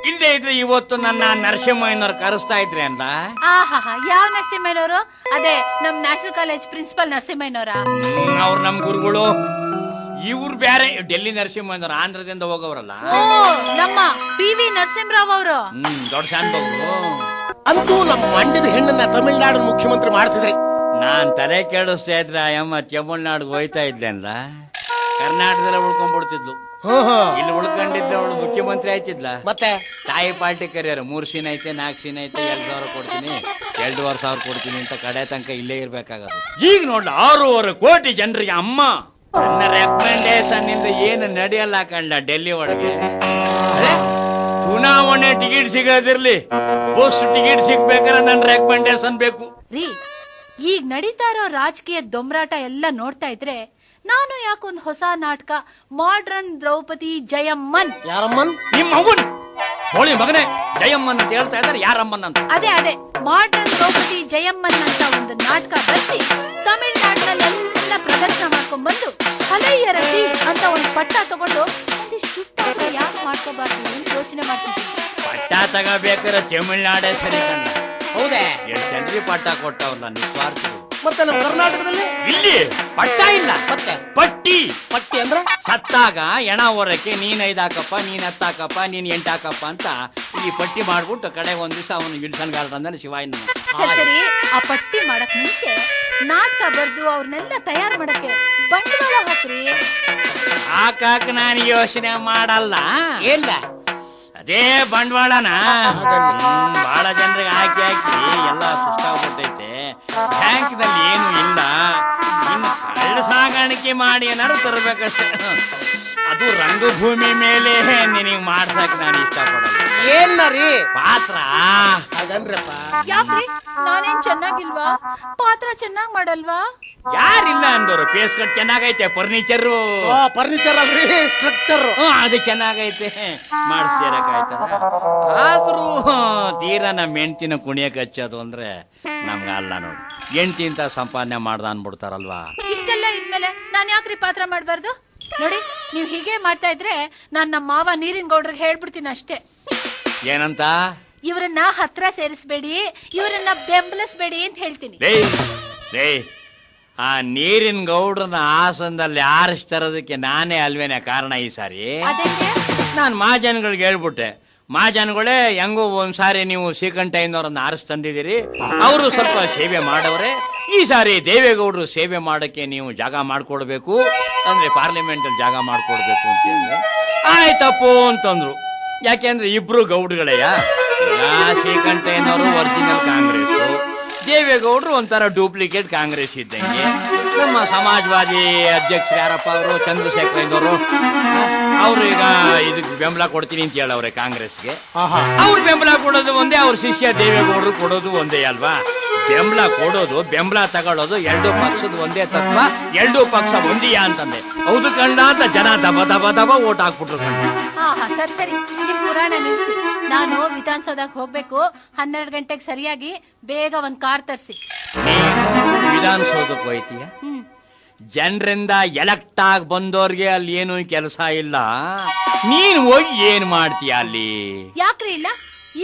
ಇಲ್ಲದೆ ಇದ್ರೆ ಇವತ್ತು ನನ್ನ ನರಸಿಂಹಯ್ಯನವ್ರು ಕರೆಸ್ತಾ ಇದ್ರಿ ಅಂತ. ಆಹಾ, ಯಾವ ನರಸಿಂಹಯ್ಯನವರು? ಅದೇ ನಮ್ ನ್ಯಾಷನಲ್ ಕಾಲೇಜ್ ಪ್ರಿನ್ಸಿಪಲ್ ನರಸಿಂಹಯ್ಯನವರ? ಅವ್ರು ನಮ್ ಗುರುಗಳು. ಇವ್ರು ಬೇರೆ ಡೆಲ್ಲಿ ನರಸಿಂಹಯ್ಯನವ್ರು, ಆಂಧ್ರದಿಂದ ಹೋಗವ್ರಲ್ಲ. ನಮ್ಮ PV ನರಸಿಂಹರಾವ್ ಅವರು. ದೊಡ್ಡ ಶಾಂತವ್ರು. ಅಂತೂ ನಮ್ಮ ಮಂಡ್ಯದ ಹೆಣ್ಣನ್ನ ತಮಿಳ್ನಾಡು ಮುಖ್ಯಮಂತ್ರಿ ಮಾಡ್ತಿದ್ರಿ. ನಾನ್ ತಲೆ ಕೇಳಿಸ್ತಾ ಇದ್ರೆ ಅಮ್ಮ ತಮಿಳ್ನಾಡಿಗೆ ಹೋಯ್ತಾ ಇದ್ದೆ ಅಲ್ಲ, ಕರ್ನಾಟಕದಲ್ಲೇ ಉಳ್ಕೊಂಡ್ಬಿಡ್ತಿದ್ಲು. ಇಲ್ಲಿ ಉಳ್ಕೊಂಡಿದ್ರೆ ಅವಳು ಮುಖ್ಯಮಂತ್ರಿ ಆಯ್ತಿದ್ಲ. ಮತ್ತೆ ತಾಯಿ ಪಾರ್ಟಿ ಕರಿಯಾರ 3 ಸೀನ್ ಐತೆ 4 ಸೀನ್ ಐತೆ 2,000 ಕೊಡ್ತೀನಿ 2,500 ಕೊಡ್ತೀನಿ ಅಂತ ಕಡೆ ತನಕ ಇಲ್ಲೇ ಇರ್ಬೇಕಾಗದು. ಈಗ ನೋಡ್ಲ 6.5 ಕೋಟಿ ಜನರಿಗೆ ಅಮ್ಮ ನನ್ನ ರೆಕಮೆಂಡೇಶನ್ ಇಂದ ಏನು ನಡೆಯಲ್ಲ ಕಂಡ ಡೆಲ್ಲಿ ಒಳಗೆ. ಚುನಾವಣೆ ಟಿಕೆಟ್ ಸಿಗೋದಿರ್ಲಿ, ಬಸ್ ಟಿಕೆಟ್ ಸಿಗ್ಬೇಕಾದ್ರೆ ನನ್ನ ರೆಕಮೆಂಡೇಶನ್ ಬೇಕು ರೀ. ಈಗ ನಡೀತಾ ಇರೋ ರಾಜಕೀಯ ದೊಂಬರಾಟ ಎಲ್ಲ ನೋಡ್ತಾ ಇದ್ರೆ ನಾನು ಯಾಕೊಂದ್ ಹೊಸ ನಾಟಕ ಮಾಡ್ರನ್ ದ್ರೌಪದಿ ಜಯಮ್ಮನ್. ಯಾರಮ್ಮನ್? ನಿಮ್ಮ ಮಗುನ್ ಹೋಳಿ ಮಗನೇ ಜಯಮ್ಮನ್ ಅಂತ ಹೇಳ್ತಾ ಇದ್ದಾರೆ. ಯಾರಮ್ಮನ್ ಅಂತ? ಅದೇ ಮಾಡ್ರನ್ ದ್ರೌಪದಿ ಜಯಮ್ಮನ್ ಅಂತ ಒಂದು ನಾಟಕ ಬರ್ಸಿ ತಮಿಳ್ನಾಡಿನಲ್ಲೆಲ್ಲ ಪ್ರದರ್ಶನ ಮಾಡ್ಕೊಂಡ್ ಬಂದು ಹಲೈಯರಸಿ ಅಂತ ಒಂದು ಪಟ್ಟ ತಗೊಂಡು ಒಂದಿಷ್ಟು ಯಾಕೆ ಮಾಡ್ಕೋಬಾರ್ದು ಅಂತ ಯೋಚನೆ ಮಾಡ್ತಿದ್ದೀನಿ. ಪಟ್ಟ ತಗೋಬೇಕಾದ್ರೆ ತಮಿಳ್ನಾಡೇ ಸರಿ ಕಣ್ಣ. ಹೌದೇ? 2 ಜನರಿಗೆ ಪಟ್ಟ ಕೊಟ್ಟವ್ರಲ್ಲ ನಿಸ್ವಾರ್ಥ. ಮತ್ತೆ ನಮ್ಮ ಕರ್ನಾಟಕದಲ್ಲಿ ಇಲ್ಲಿ ಪಟ್ಟ ಇಲ್ಲ, ಮತ್ತೆ ಪಟ್ಟಿ. ಪಟ್ಟಿ ಅಂದ್ರೆ ಸತ್ತಾಗ ಎಣ ಹೊರಕ್ಕೆ ನೀನ್ 5 ಹಾಕಪ್ಪ, ನೀನ್ 10 ಹಾಕಪ್ಪ, ನೀನ್ 8 ಹಾಕಪ್ಪ ಅಂತ ಈ ಪಟ್ಟಿ ಮಾಡ್ಬಿಟ್ಟು ಕಡೆ ಒಂದ್ ದಿವಸ ಅವನು ವಿಲ್ಸನ್ ಗಾರ್ಡನ್ ಶಿವಾಯಿನ. ಸರಿ, ಆ ಪಟ್ಟಿ ಮಾಡಕ್ ಮುಂಚೆ ನಾಟಕ ಬರ್ದು ಅವ್ರನ್ನೆಲ್ಲ ತಯಾರು ಮಾಡಕ್ಕೆ ಬಂಡವಾಳ ಹಾಕ್ರಿ. ಹಾಕಾಕ ನಾನು ಯೋಚನೆ ಮಾಡಲ್ಲ. ಏನ್ಲ ಅದೇ ಬಂಡವಾಳನ ಬಹಳ ಜನರಿಗೆ ಹಾಕಿ ಎಲ್ಲ ಸುಸ್ತಾಗ್ಬಿಟ್ಟೈತೆ. ಬ್ಯಾಂಕ್ನಲ್ಲಿ ಏನು ಇಲ್ಲ, ಇನ್ನು ಕಳ್ಳ ಸಾಗಾಣಿಕೆ ಮಾಡಿ ಏನಾದ್ರು ತರಬೇಕಷ್ಟೇ. ಅದು ರಂಗಭೂಮಿ ಮೇಲೆ ನಿನಗೆ ಮಾಡ್ಸಕ್ ನಾನು ಇಷ್ಟಪಡಲ್ಲ. ಏನ್ರಿ ಪಾತ್ರ ಹಾಗಂದ್ರಪ್ಪ? ಯಾಕ್ರಿ, ನಾನೇನ್ ಚೆನ್ನಾಗಿಲ್ವಾ? ಪಾತ್ರ ಚೆನ್ನಾಗ್ ಮಾಡಲ್ವಾ? ಯಾರಿಲ್ಲ ಅಂದವ್ರು. ಪೇಸ್ ಕಟ್ ಚೆನ್ನಾಗೈತೆ, ಫರ್ನಿಚರ್ ಅಲ್ರಿ, ಸ್ಟ್ರಕ್ಚರ್ ಅದು ಚೆನ್ನಾಗೈತೆ, ಮಾಡಿಸ್ತೀರಕ್ಕಾಯ್ತದ. ಆದ್ರೂ ತೀರಾ ನಮ್ಮ ಹೆಂಡ್ತಿನ ಕುಣಿಯಕ್ ಹಚ್ಚೋದು ಅಂದ್ರೆ ನಮ್ಗಲ್ಲ ನೋಡಿ. ಹೆಂಡ್ತಿ ಅಂತ ಸಂಪಾದನೆ ಮಾಡ್ದ ಅನ್ಬಿಡ್ತಾರಲ್ವಾ. ಇಷ್ಟೆಲ್ಲ ಇದ್ಮೇಲೆ ನಾನ್ ಯಾಕ್ರಿ ಪಾತ್ರ ಮಾಡ್ಬಾರ್ದು? ನೋಡಿ, ನೀವ್ ಹೀಗೆ ಮಾಡ್ತಾ ಇದ್ರೆ ನಾನ್ ನಮ್ಮ ಮಾವ ನೀರಿನ ಗೌಡ್ರಿಗೆ ಹೇಳ್ಬಿಡ್ತೀನಿ ಅಷ್ಟೇ. ಏನಂತ? ಇವರನ್ನ ಹತ್ರ ಸೇರಿಸ್ಬೇಡಿ, ಇವರನ್ನ ಬೆಂಬಲಿಸ್ಬೇಡಿ ಅಂತ ಹೇಳ್ತೀನಿ. ಆ ನೀರಿನ ಗೌಡ್ರನ ಆಸನದಲ್ಲಿ ಆರಿಸ್ತರೋದಕ್ಕೆ ನಾನೇ ಅಲ್ವೇನೆ ಕಾರಣ ಈ ಸಾರಿ. ನಾನು ಮಹಾಜನಗಳಿಗೆ ಹೇಳ್ಬಿಟ್ಟೆ, ಮಹಾಜನಗಳೇ ಹೆಂಗೋ ಒಂದ್ಸಾರಿ ನೀವು ಶ್ರೀಕಂಠಯ್ಯನವರನ್ನ ಆರಿಸ್ ತಂದಿದ್ದೀರಿ, ಅವರು ಸ್ವಲ್ಪ ಸೇವೆ ಮಾಡವ್ರೆ, ಈ ಸಾರಿ ದೇವೇಗೌಡರು ಸೇವೆ ಮಾಡಕ್ಕೆ ನೀವು ಜಾಗ ಮಾಡ್ಕೊಡ್ಬೇಕು ಅಂದ್ರೆ ಪಾರ್ಲಿಮೆಂಟ್ ಅಲ್ಲಿ ಜಾಗ ಮಾಡ್ಕೊಡ್ಬೇಕು ಅಂತ ಹೇಳಿದ್ರೆ ಆಯ್ತಪ್ಪು ಅಂತಂದ್ರು. ಯಾಕೆಂದ್ರೆ ಇಬ್ರು ಗೌಡ್ಗಳಯ್ಯ. ಶ್ರೀಕಂಠಯ್ಯನವರು ಒರಿಜಿನಲ್ ಕಾಂಗ್ರೆಸ್, ದೇವೇಗೌಡರು ಒಂಥರ ಡೂಪ್ಲಿಕೇಟ್ ಕಾಂಗ್ರೆಸ್ ಇದ್ದಂಗೆ. ನಮ್ಮ ಸಮಾಜವಾದಿ ಅಧ್ಯಕ್ಷರು ಯಾರಪ್ಪ ಅವರು, ಚಂದ್ರಶೇಖರಯ್ಯನವರು, ಅವ್ರು ಈಗ ಇದಕ್ಕೆ ಬೆಂಬಲ ಕೊಡ್ತೀನಿ ಅಂತ ಹೇಳವ್ರೆ ಕಾಂಗ್ರೆಸ್ಗೆ. ಅವ್ರು ಬೆಂಬಲ ಕೊಡೋದು ಒಂದೇ, ಅವ್ರ ಶಿಷ್ಯ ದೇವೇಗೌಡರು ಕೊಡೋದು ಒಂದೇ ಅಲ್ವಾ. ಬೆಂಬಲ ಕೊಡೋದು ಬೆಂಬಲ ತಗೊಳ್ಳೋದು 2 ಪಕ್ಷದ ಒಂದೇ ತತ್ವ, 2 ಪಕ್ಷ ಒಂದಿಯ ಅಂತಂದೆ. ಹೌದು ಕಂಡ ಅಂತ ಜನ ದಬ ದಬ ದಬ ಓಟ್ ಹಾಕ್ಬಿಟ್ರು ಕಂಡ. ಸರಿ, ನಿಮ್ ಪುರಾಣ ನಿಲ್ಸಿ. ನಾನು ವಿಧಾನಸೌಧಕ್ಕೆ ಹೋಗ್ಬೇಕು. 12 ಗಂಟೆಗೆ ಸರಿಯಾಗಿ ಬೇಗ ಒಂದ್ ಕಾರ್ ತರಿಸಿ. ವಿಧಾನಸೌಧಕ್ಕೆ ಹೋಯ್ತೀಯ? ಜನರಿಂದ ಎಲೆಕ್ಟ್ ಆಗಿ ಬಂದವ್ರಿಗೆ ಅಲ್ಲಿ ಏನು ಕೆಲಸ ಇಲ್ಲ, ನೀನ್ ಹೋಗಿ ಏನ್ ಮಾಡ್ತೀಯ ಅಲ್ಲಿ? ಯಾಕ್ರಿ ಇಲ್ಲ?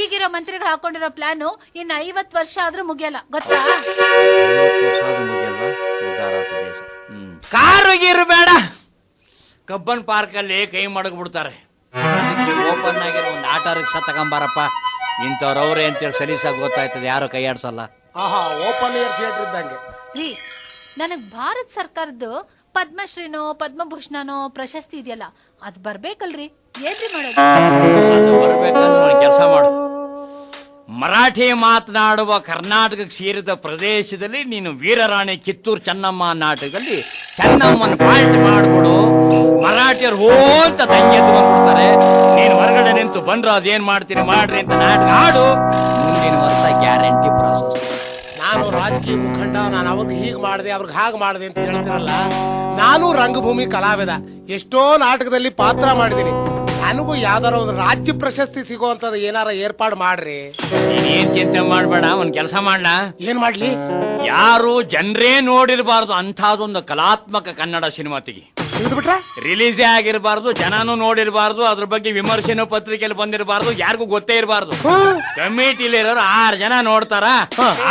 ಈಗಿರೋ ಮಂತ್ರಿಗಳು ಹಾಕೊಂಡಿರೋ ಪ್ಲಾನು ಇನ್ನು 50 ವರ್ಷ ಆದ್ರೂ ಮುಗಿಯಲ್ಲ, ಗೊತ್ತಾ? ಕಾರು ಗೀರು ಬೇಡ, ಕಬ್ಬನ್ ಪಾರ್ಕ್ ಅಲ್ಲಿ ಕೈ ಮಡಗ್ಬಿಡ್ತಾರೆ. ಓಪನ್ ಆಗಿರೋ ಒಂದು ಆಟೋ ರಿಕ್ಷಾ ತಗೊಂಬಾರಪ್ಪ. ಇಂಥವ್ರವ್ರೆ ಅಂತೇಳಿ ಸಲೀಸಾಗಿ ಗೊತ್ತಾಯ್ತದೆ, ಯಾರು ಕೈ ಆಡ್ಸಲ್ಲ. ಓಪನ್ ಏರ್ ಥಿಯೇಟರ್ ಇದ್ದಂಗೆ ರೀ. ನನಗ್ ಭಾರತ ಸರ್ಕಾರದ್ದು ಪದ್ಮಶ್ರೀನೋ ಪದ್ಮಭೂಷಣನೋ ಪ್ರಶಸ್ತಿ ಇದೆಯಲ್ಲ, ಅದ್ ಬರ್ಬೇಕಲ್ರಿ? ಏನ್ರಿ ಮಾಡೋದು? ಅದು ಬರ್ಬೇಕಂದ್ರೆ ಒಂದು ಕೆಲಸ ಮಾಡು, ಮರಾಠಿ ಮಾತನಾಡುವ ಕರ್ನಾಟಕಕ್ಕೆ ಸೇರಿದ ಪ್ರದೇಶದಲ್ಲಿ ನೀನು ವೀರರಾಣಿ ಕಿತ್ತೂರು ಚೆನ್ನಮ್ಮ ನಾಟಕದಲ್ಲಿ ಚೆನ್ನಮ್ಮನ ಪಾಯಿಂಟ್ ಮಾಡ್ಬಿಡು. ಮರಾಠಿಯರು ಹೋ ಅಂತ ತಂಗೆದ್ದು ಬಂದ್ಬಿಡ್ತಾರೆ. ನೀನು ಹೊರಗಡೆ ನಿಂತು ಬಂದ್ರು ಅದೇನ್ ಮಾಡ್ತೀರಿ ಮಾಡ್ರಿ ಅಂತ ನಾಟಕ ಆಡು. ಮುಂದಿನ ವರ್ಷ ಗ್ಯಾರಂಟಿ ಪ್ರಾಸೆಸ್. ನಾನು ರಾಜಕೀಯ ಮುಖಂಡ, ನಾನು ಅವ್ರಿಗೆ ಹೀಗೆ ಮಾಡಿದೆ ಅವ್ರಿಗೆ ಹಾಗೆ ಮಾಡಿದೆ ಅಂತ ಹೇಳ್ತಿರಲ್ಲ. ನಾನು ರಂಗಭೂಮಿ ಕಲಾವಿದ, ಎಷ್ಟೋ ನಾಟಕದಲ್ಲಿ ಪಾತ್ರ ಮಾಡಿದ್ದೀನಿ. ನನಗೂ ಯಾವ್ದಾರ ಒಂದು ರಾಜ್ಯ ಪ್ರಶಸ್ತಿ ಸಿಗುವಂತದ್ದು ಏನಾರ ಏರ್ಪಾಡು ಮಾಡ್ರಿ. ನೀನೇನ್ ಚಿಂತೆ ಮಾಡ್ಬೇಡ, ಒಂದ್ ಕೆಲಸ ಮಾಡ್ಲಾ? ಏನ್ ಮಾಡ್ಲಿ? ಯಾರು ಜನರೇ ನೋಡಿರಬಾರ್ದು ಅಂಥದೊಂದು ಕಲಾತ್ಮಕ ಕನ್ನಡ ಸಿನಿಮಾ ತೆಗಿ. ತೆಗೆದ್ಬಿಟ್ರೆ ರಿಲೀಸೇ ಆಗಿರಬಾರ್ದು, ಜನನೂ ನೋಡಿರಬಾರ್ದು, ಅದ್ರ ಬಗ್ಗೆ ವಿಮರ್ಶೆನೂ ಪತ್ರಿಕೆಯಲ್ಲಿ ಬಂದಿರಬಾರ್ದು, ಯಾರಿಗೂ ಗೊತ್ತೇ ಇರಬಾರ್ದು. ಕಮಿಟಿಲಿ ಇರೋರು 6 ಜನ ನೋಡ್ತಾರ,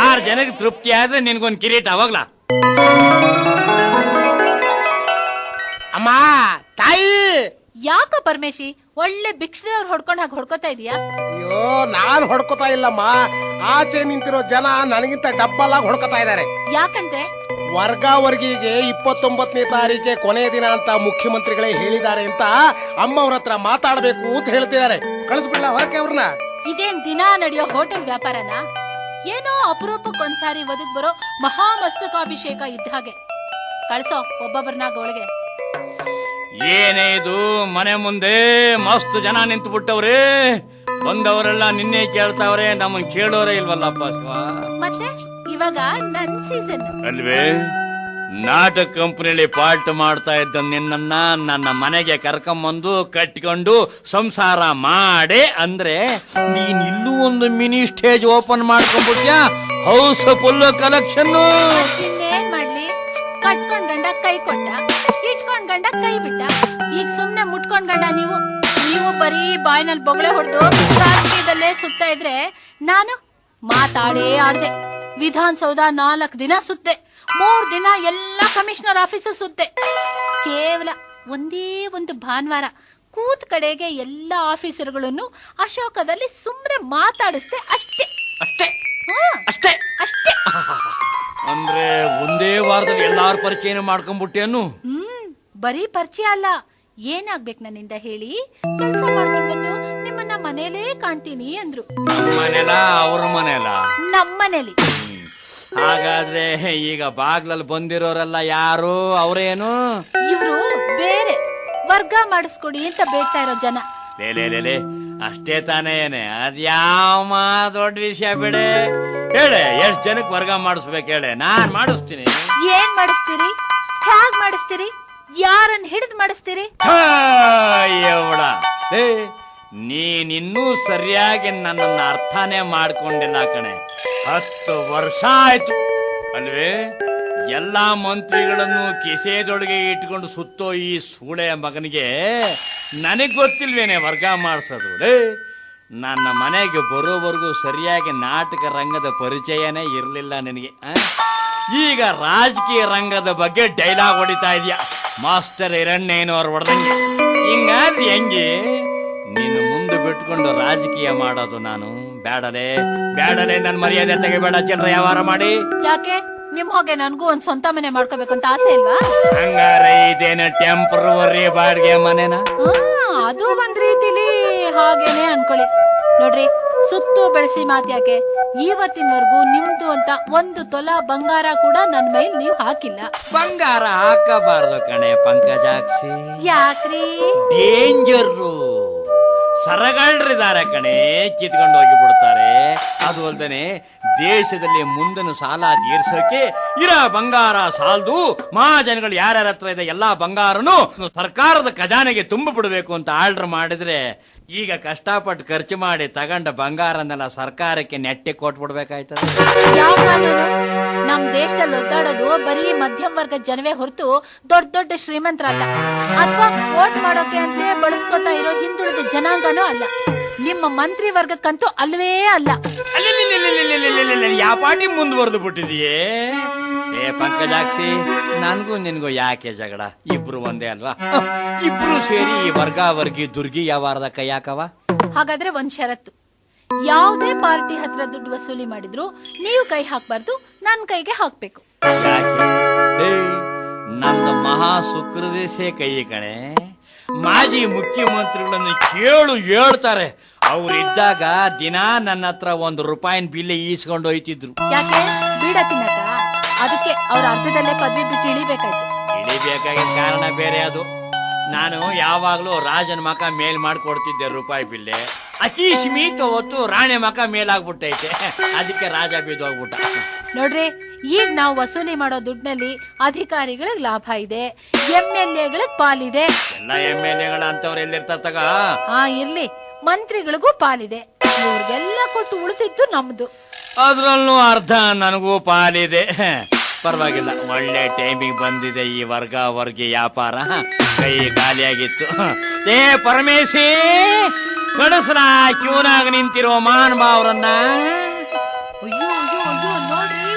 6 ಜನಕ್ಕೆ ತೃಪ್ತಿ ಆದ್ರೆ ನಿನ್ಗೊಂದ್ ಕಿರೀಟ ಅವಾಗ್ಲಾ. ಅಮ್ಮ ತಾಯಿ. ಯಾಕ ಪರಮೇಶಿ ಒಳ್ಳೆ ಭಿಕ್ಷದವ್ರು ಹೊಡ್ಕೊಂಡ್ ಹಾಗೆ ಹೊಡ್ಕೋತಾ ಇದೀಯಾ? ಅಯ್ಯೋ ನಾನ್ ಹೊಡ್ಕೋತಾ ಇಲ್ಲಮ್ಮ, ಆಚೆ ನಿಂತಿರೋ ಜನ ನನಗಿಂತ ಡಬ್ಬಲಾಗಿ ಹೊಡ್ಕೋತಾ ಇದ್ದಾರೆ. ಯಾಕಂತೆ? ವರ್ಗಾವರ್ಗಿಗೆ 29ನೇ ತಾರೀಕೆ ಕೊನೆ ದಿನ ಅಂತ ಮುಖ್ಯಮಂತ್ರಿಗಳೇ ಹೇಳಿದ್ದಾರೆ ಅಂತ ಅಮ್ಮ ಅವ್ರ ಹತ್ರ ಮಾತಾಡ್ಬೇಕು ಅಂತ ಹೇಳ್ತಿದ್ದಾರೆ. ಕಳಿಸ್ಬಿಡ್ಲ ಹೊರಕ್ಕೆ ಅವ್ರನ್ನ? ಇದೇನ್ ದಿನ ನಡೆಯೋ ಹೋಟೆಲ್ ವ್ಯಾಪಾರನ? ಏನೋ ಅಪರೂಪಕ್ಕೊಂದ್ಸಾರಿ ಒದಗ್ ಬರೋ ಮಹಾಮಸ್ತಕಾಭಿಷೇಕ ಇದ್ದ ಹಾಗೆ. ಕಳ್ಸೋ ಒಬ್ಬೊಬ್ಬರನ್ನಾಗ ಒಳಗೆ. ಏನೇ ಇದು, ಮನೆ ಮುಂದೆ ಮಸ್ತ್ ಜನ ನಿಂತು ಬಿಟ್ಟವ್ರೆ. ಬಂದವರೆಲ್ಲ ನಿನ್ನೆ ಕೇಳ್ತಾವ್ರೆ, ನಮ್ಮನ್ ಕೇಳೋರೇ ಇಲ್ವಲ್ಲಪ್ಪ ಶಿವ. ಮತ್ತೆ ಇವಾಗ ನನ್ ಸೀಸನ್ ಅಲ್ವೇ? ನಾಟಕ ಕಂಪನಿಯಲ್ಲಿ ಪಾರ್ಟ್ ಮಾಡ್ತಾ ಇದ್ದ ನಿನ್ನನ್ನ ನನ್ನ ಮನೆಗೆ ಕರ್ಕೊಂಬಂದು ಕಟ್ಕೊಂಡು ಸಂಸಾರ ಮಾಡೆ ಅಂದ್ರೆ ನೀನ್ ಇಲ್ಲೂ ಒಂದು ಮಿನಿ ಸ್ಟೇಜ್ ಓಪನ್ ಮಾಡ್ಕೊಂಡ್ಬಿಟ್ಯಾ? House full collection. ಇನ್ನೇನ್ ಮಾಡ್ಲಿ? ಕಟ್ಕೊಂಡ್ ಗಂಡ ಕೈ ಕೊಟ್ಟ, ಇಟ್ಕೊಂಡ್ ಗಂಡ ಕೈ ಬಿಟ್ಟ, ಈಗ ಸುಮ್ನೆ ಮುಟ್ಕೊಂಡ್ ಗಂಡ ನೀವು ಬರೀ ಬಾಯಿನಲ್ಲಿ ಬೊಗಳೆ ಹೊಡೆದು ರಾಜಕೀಯದಲ್ಲೇ ಸುತ್ತಾ ಇದ್ರೆ ನಾನು ಮಾತಾಡೇ ಆಡ್ದೆ. ವಿಧಾನಸೌಧ 4 ದಿನ ಸುತ್ತೆ, 3 ದಿನ ಎಲ್ಲ ಕಮಿಷನರ್ ಆಫೀಸ್ ಸುತ್ತೆ. ಕೇವಲ ಒಂದೇ ಒಂದು ಭಾನುವಾರ ಕೂತ್ ಕಡೆಗೆ ಎಲ್ಲ ಆಫೀಸರ್ಗಳನ್ನು ಅಶೋಕದಲ್ಲಿ ಸುಮ್ನೆ ಮಾತಾಡಿಸ್ದೆ ಅಷ್ಟೇ. ಅಷ್ಟೇ ಅಷ್ಟೇ ಅಷ್ಟೇ ಅಂದ್ರೆ ಒಂದೇ ವಾರದಲ್ಲಿ ಎಲ್ಲಾರು ಪರಿಚಯನ ಮಾಡ್ಕೊಂಡ್ಬಿಟ್ಟೇನು? ಬರೀ ಪರಿಚಯ ಅಲ್ಲ, ಏನಾಗ್ಬೇಕು ನನ್ನಿಂದ ಹೇಳಿ? ಕೆಲಸ ಮಾಡ್ಕೊಂಡ್ ಬಂದು ನಿಮ್ಮನ್ನ ಮನೇಲೇ ಕಾಣ್ತೀನಿ ಅಂದ್ರು. ನಮ್ಮನೆಲ ಅವ್ರ ಮನೆಲ? ನಮ್ಮನೇಲಿ. ಹಾಗಾದ್ರೆ ಈಗ ಬಾಗ್ಲಲ್ಲಿ ಬಂದಿರೋರೆಲ್ಲ ಯಾರು? ಅವ್ರೇನು? ಇವ್ರು ಬೇರೆ ವರ್ಗ ಮಾಡಿಸ್ಕೊಡಿ ಅಂತ ಬೇಡ್ತಾ ಇರೋ ಜನ. ಲೇ ಅಷ್ಟೇ ತಾನೇ? ಏನೇ ಅದ್ಯಾವ ದೊಡ್ಡ ವಿಷಯ ಬಿಡೆ. ಹೇಳೆ, ಎಷ್ಟ್ ಜನಕ್ಕೆ ವರ್ಗ ಮಾಡಿಸ್ಬೇಕು ಹೇಳೆ, ನಾನ್ ಮಾಡಿಸ್ತೀನಿ. ಏನ್ ಮಾಡಿಸ್ತೀರಿ? ಹೇಗ್ ಮಾಡಿಸ್ತೀರಿ? ಯಾರನ್ನ ಹಿಡಿದು ಮಾಡಿಸ್ತೀರಿ? ನೀನಿನ್ನೂ ಸರಿಯಾಗಿ ನನ್ನನ್ನ ಅರ್ಥನೇ ಮಾಡ್ಕೊಂಡಿಲ್ಲ ಕಣೆ. 10 ವರ್ಷ ಆಯ್ತು ಅಲ್ವೇ ಎಲ್ಲಾ ಮಂತ್ರಿಗಳನ್ನು ಕಿಸೆದೊಳಗೆ ಇಟ್ಕೊಂಡು ಸುತ್ತೋ ಈ ಸೂಳೆಯ ಮಗನಿಗೆ ನನಗ್ ಗೊತ್ತಿಲ್ವೇನೆ ವರ್ಗ ಮಾಡಿಸೋದು? ನನ್ನ ಮನೆಗೆ ಬರೋವರೆಗೂ ಸರಿಯಾಗಿ ನಾಟಕ ರಂಗದ ಪರಿಚಯನೇ ಇರಲಿಲ್ಲ ನಿನಗೆ. ಈಗ ರಾಜಕೀಯ ರಂಗದ ಬಗ್ಗೆ ಡೈಲಾಗ್ ಹೊಡಿತಾ ಇದೆಯಾ? ಮಾಸ್ಟರ್ ಹಿರಣ್ಣಯ್ಯನವ್ರು ಹೊಡೆದಂಗೆ. ಹಿಂಗಾದ್ರೆ ಹೆಂಗೆ? ನೀನು ಮುಂದೆ ಬಿಟ್ಕೊಂಡು ರಾಜಕೀಯ ಮಾಡೋದು ನಾನು ಬೇಡಲೇ ನನ್ ಮರ್ಯಾದೆ ತೆಗಿಬೇಡ. ಜನರ ವ್ಯವಹಾರ ಮಾಡಿ. ಯಾಕೆ? ನಿಮ್ ಹೋಗೆ ನನ್ಗೂ ಒಂದ್ ಸ್ವಂತ ಮನೆ ಮಾಡ್ಕೋಬೇಕಂತ ಆಸೆ ಇಲ್ವಾ? ಹಂಗಾರೆ ಇದೇನ ಟೆಂಪರವರಿ ಬಾಡಿಗೆ ಮನೆನಾ? ಅದು ಒಂದ್ ರೀತಿಲಿ ಹಾಗೇನೆ ಅನ್ಕೊಳ್ಳಿ. ನೋಡ್ರಿ, ಸುತ್ತು ಬೆಳೆಸಿ ಮಾತ್ಯಾಕೆ? ಇವತ್ತಿನವರೆಗೂ ನಿಮ್ದು ಅಂತ 1 ತೊಲ ಬಂಗಾರ ಕೂಡ ನನ್ ಮೇಲೆ ನೀವ್ ಹಾಕಿಲ್ಲ. ಬಂಗಾರ ಹಾಕಬಾರ್ದು ಕಣೆ ಪಂಕಜಾಕ್ಷಿ. ಯಾಕ್ರಿ? ಡೇಂಜರು. ಸರಗಳ್ರಿದ್ದಾರೆ ಕಣೆ, ಕಿತ್ಕೊಂಡು ಹೋಗಿ ಬಿಡ್ತಾರೆ. ಅದು ಅಲ್ದೇನೆ ದೇಶದಲ್ಲಿ ಮುಂದಿನ ಸಾಲ ತೀರ್ಸೋಕೆ ಇರೋ ಬಂಗಾರ ಸಾಲದು. ಮಹಾಜನಗಳು ಯಾರ್ಯಾರ ಹತ್ರ ಇದೆ ಎಲ್ಲಾ ಬಂಗಾರನು ಸರ್ಕಾರದ ಖಜಾನೆಗೆ ತುಂಬ ಬಿಡಬೇಕು ಅಂತ ಆರ್ಡರ್ ಮಾಡಿದ್ರೆ ಈಗ ಕಷ್ಟಪಟ್ಟು ಖರ್ಚು ಮಾಡಿ ತಗೊಂಡ ಬಂಗಾರನೆಲ್ಲ ಸರ್ಕಾರಕ್ಕೆ ನೆಟ್ಟಿ ಕೊಟ್ಬಿಡ್ಬೇಕಾಯ್ತದೆ. ಯಾವ ಕಾನೂನು? ನಮ್ ದೇಶದಲ್ಲಿ ಒದ್ದಾಡೋದು ಬರೀ ಮಧ್ಯಮ ವರ್ಗದ ಜನವೇ ಹೊರತು ದೊಡ್ಡ ದೊಡ್ಡ ಶ್ರೀಮಂತರಲ್ಲ, ಅಥವಾ ವೋಟ್ ಮಾಡೋಕೆ ಅಂತಲೇ ಬಳಸ್ಕೊತಾ ಇರೋ ಹಿಂದುಳಿದ ಜನಾಂಗನೂ ಅಲ್ಲ. ನಿಮ್ಮ ಮಂತ್ರಿ ವರ್ಗಕ್ಕಂತೂ ಅಲ್ವೇ ಅಲ್ಲ. ಯಾವ ಪಾರ್ಟಿ ಮುಂದುವರೆದು ಬಿಟ್ಟಿದೆಯೇ? ಪಂಕಜಾಕ್ಷಿ, ನನ್ಗೂ ನಿನ್ಗೂ ಯಾಕೆ ಜಗಳ? ಇಬ್ರು ಒಂದೇ ಅಲ್ವಾ? ಇಬ್ರು ಸೇರಿ ಈ ವರ್ಗಾವರ್ಗಿ ದುರ್ಗಿ ವ್ಯವಹಾರದ ಕೈ ಹಾಕವ. ಹಾಗಾದ್ರೆ ಒಂದ್ ಷರತ್ತು, ಯಾವುದೇ ಪಾರ್ಟಿ ಹತ್ರ ದುಡ್ಡು ವಸೂಲಿ ಮಾಡಿದ್ರು ನೀವು ಕೈ ಹಾಕ್ಬಾರ್ದು, ನನ್ ಕೈಗೆ ಹಾಕ್ಬೇಕು. ನನ್ನ ಮಹಾ ಸುಕೃದೇಶೇ ಕೈ ಕಣೆ. ಮಾಜಿ ಮುಖ್ಯಮಂತ್ರಿಗಳನ್ನು ಹೇಳ್ತಾರೆ. ಅವ್ರಿದ್ದಾಗ ದಿನ ನನ್ನ ಹತ್ರ ₹1 ಬಿಲ್ ಈಸ್ಕೊಂಡು ಹೋಯ್ತಿದ್ರು. ಯಾಕೆ? ಬೀಡ ತಿನ್ನಕ? ಅದಕ್ಕೆ ಅವ್ರ ಅರ್ಧದಲ್ಲೇ ಪದವಿ ಬಿಟ್ಟು ಇಳಿಬೇಕಾಗಿದ್ದ ಕಾರಣ ಬೇರೆ. ಅದು ನಾನು ಯಾವಾಗ್ಲೂ ರಾಜನ ಮಕ ಮೇಲ್ ಮಾಡ್ಕೊಡ್ತಿದ್ದೆ ₹1 ಬಿಲ್ಲೆ. ಅಕೀಶ್ಮೀತ್ ಹೊತ್ತು ರಾಣಿ ಮಕ ಮೇಲಾಗ್ಬಿಟ್ಟೈತೆ, ಅದಕ್ಕೆ ರಾಜ ಬಿದ್ದೋಗ್ಬಿಟ್ಟ. ನೋಡ್ರಿ, ಈಗ ನಾವು ವಸೂಲಿ ಮಾಡೋ ದುಡ್ಡಿನಲ್ಲಿ ಅಧಿಕಾರಿಗಳಿಗೆ ಲಾಭ ಇದೆ, MLAಗಳಿಗೆ ಪಾಲಿದೆ. ಎಲ್ಲ MLAಗಳ ಅಂತವ್ರು ಎಲ್ಲಿರ್ತಾರ ತಗ? ಇರ್ಲಿ, ಮಂತ್ರಿಗಳಿಗೂ ಪಾಲಿದೆ. ಇವ್ರಿಗೆಲ್ಲ ಕೊಟ್ಟು ಉಳಿತಿದ್ದು ನಮ್ದು. ಅದ್ರಲ್ಲೂ ಅರ್ಧ ನನಗೂ ಪಾಲಿದೆ. ಪರವಾಗಿಲ್ಲ, ಒಳ್ಳೆ ಟೈಮಿಗೆ ಬಂದಿದೆ ಈ ವರ್ಗಿ ವ್ಯಾಪಾರ. ಕೈ ಖಾಲಿಯಾಗಿತ್ತು. ಏ ಪರಮೇಶಿ, ಕಳಿಸ್ರ ಕ್ಯೂನಾಗ ನಿಂತಿರೋ ಮಾನಭಾವ್ರನ್ನ. ಅಯ್ಯೋ ಅಯ್ಯೋ ಅಯ್ಯೋ, ನೋಡ್ರಿ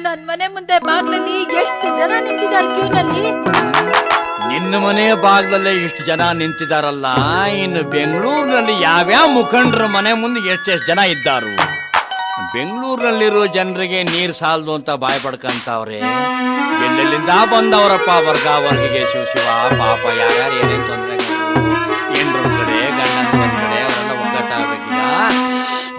ನನ್ ಮನೆ ಮುಂದೆ ಬಾಗ್ಲಲ್ಲಿ ಎಷ್ಟು ಜನ ನಿಂತಿದ್ದಾರೆ ಕ್ಯೂನಲ್ಲಿ. ನಿನ್ನ ಮನೆ ಭಾಗದಲ್ಲೇ ಇಷ್ಟು ಜನ ನಿಂತಿದಾರಲ್ಲ, ಇನ್ನು ಬೆಂಗಳೂರಿನಲ್ಲಿ ಯಾವ್ಯಾವ ಮುಖಂಡರ ಮನೆ ಮುಂದೆ ಎಷ್ಟೆಷ್ಟು ಜನ ಇದ್ದಾರು. ಬೆಂಗಳೂರಿನಲ್ಲಿರೋ ಜನರಿಗೆ ನೀರ್ ಸಾಲದು ಅಂತ ಬಾಯ್ ಪಡ್ಕಂತವ್ರೆ. ಎಲ್ಲೆಲ್ಲಿಂದ ಬಂದವರಪ್ಪ ವರ್ಗಿಗೆ. ಶಿವ ಪಾಪ, ಯಾರ್ಯಾರು ಏನೇನ್ ತೊಂದರೆ, ಹೆಣ್ರೊಂದ್ ಕಡೆ ಗಂಡನ ಒಂದ್ ಕಡೆ, ಅವರೆಲ್ಲ ಒಗ್ಗಟ್ಟಾಗಬೇಕೀಗ.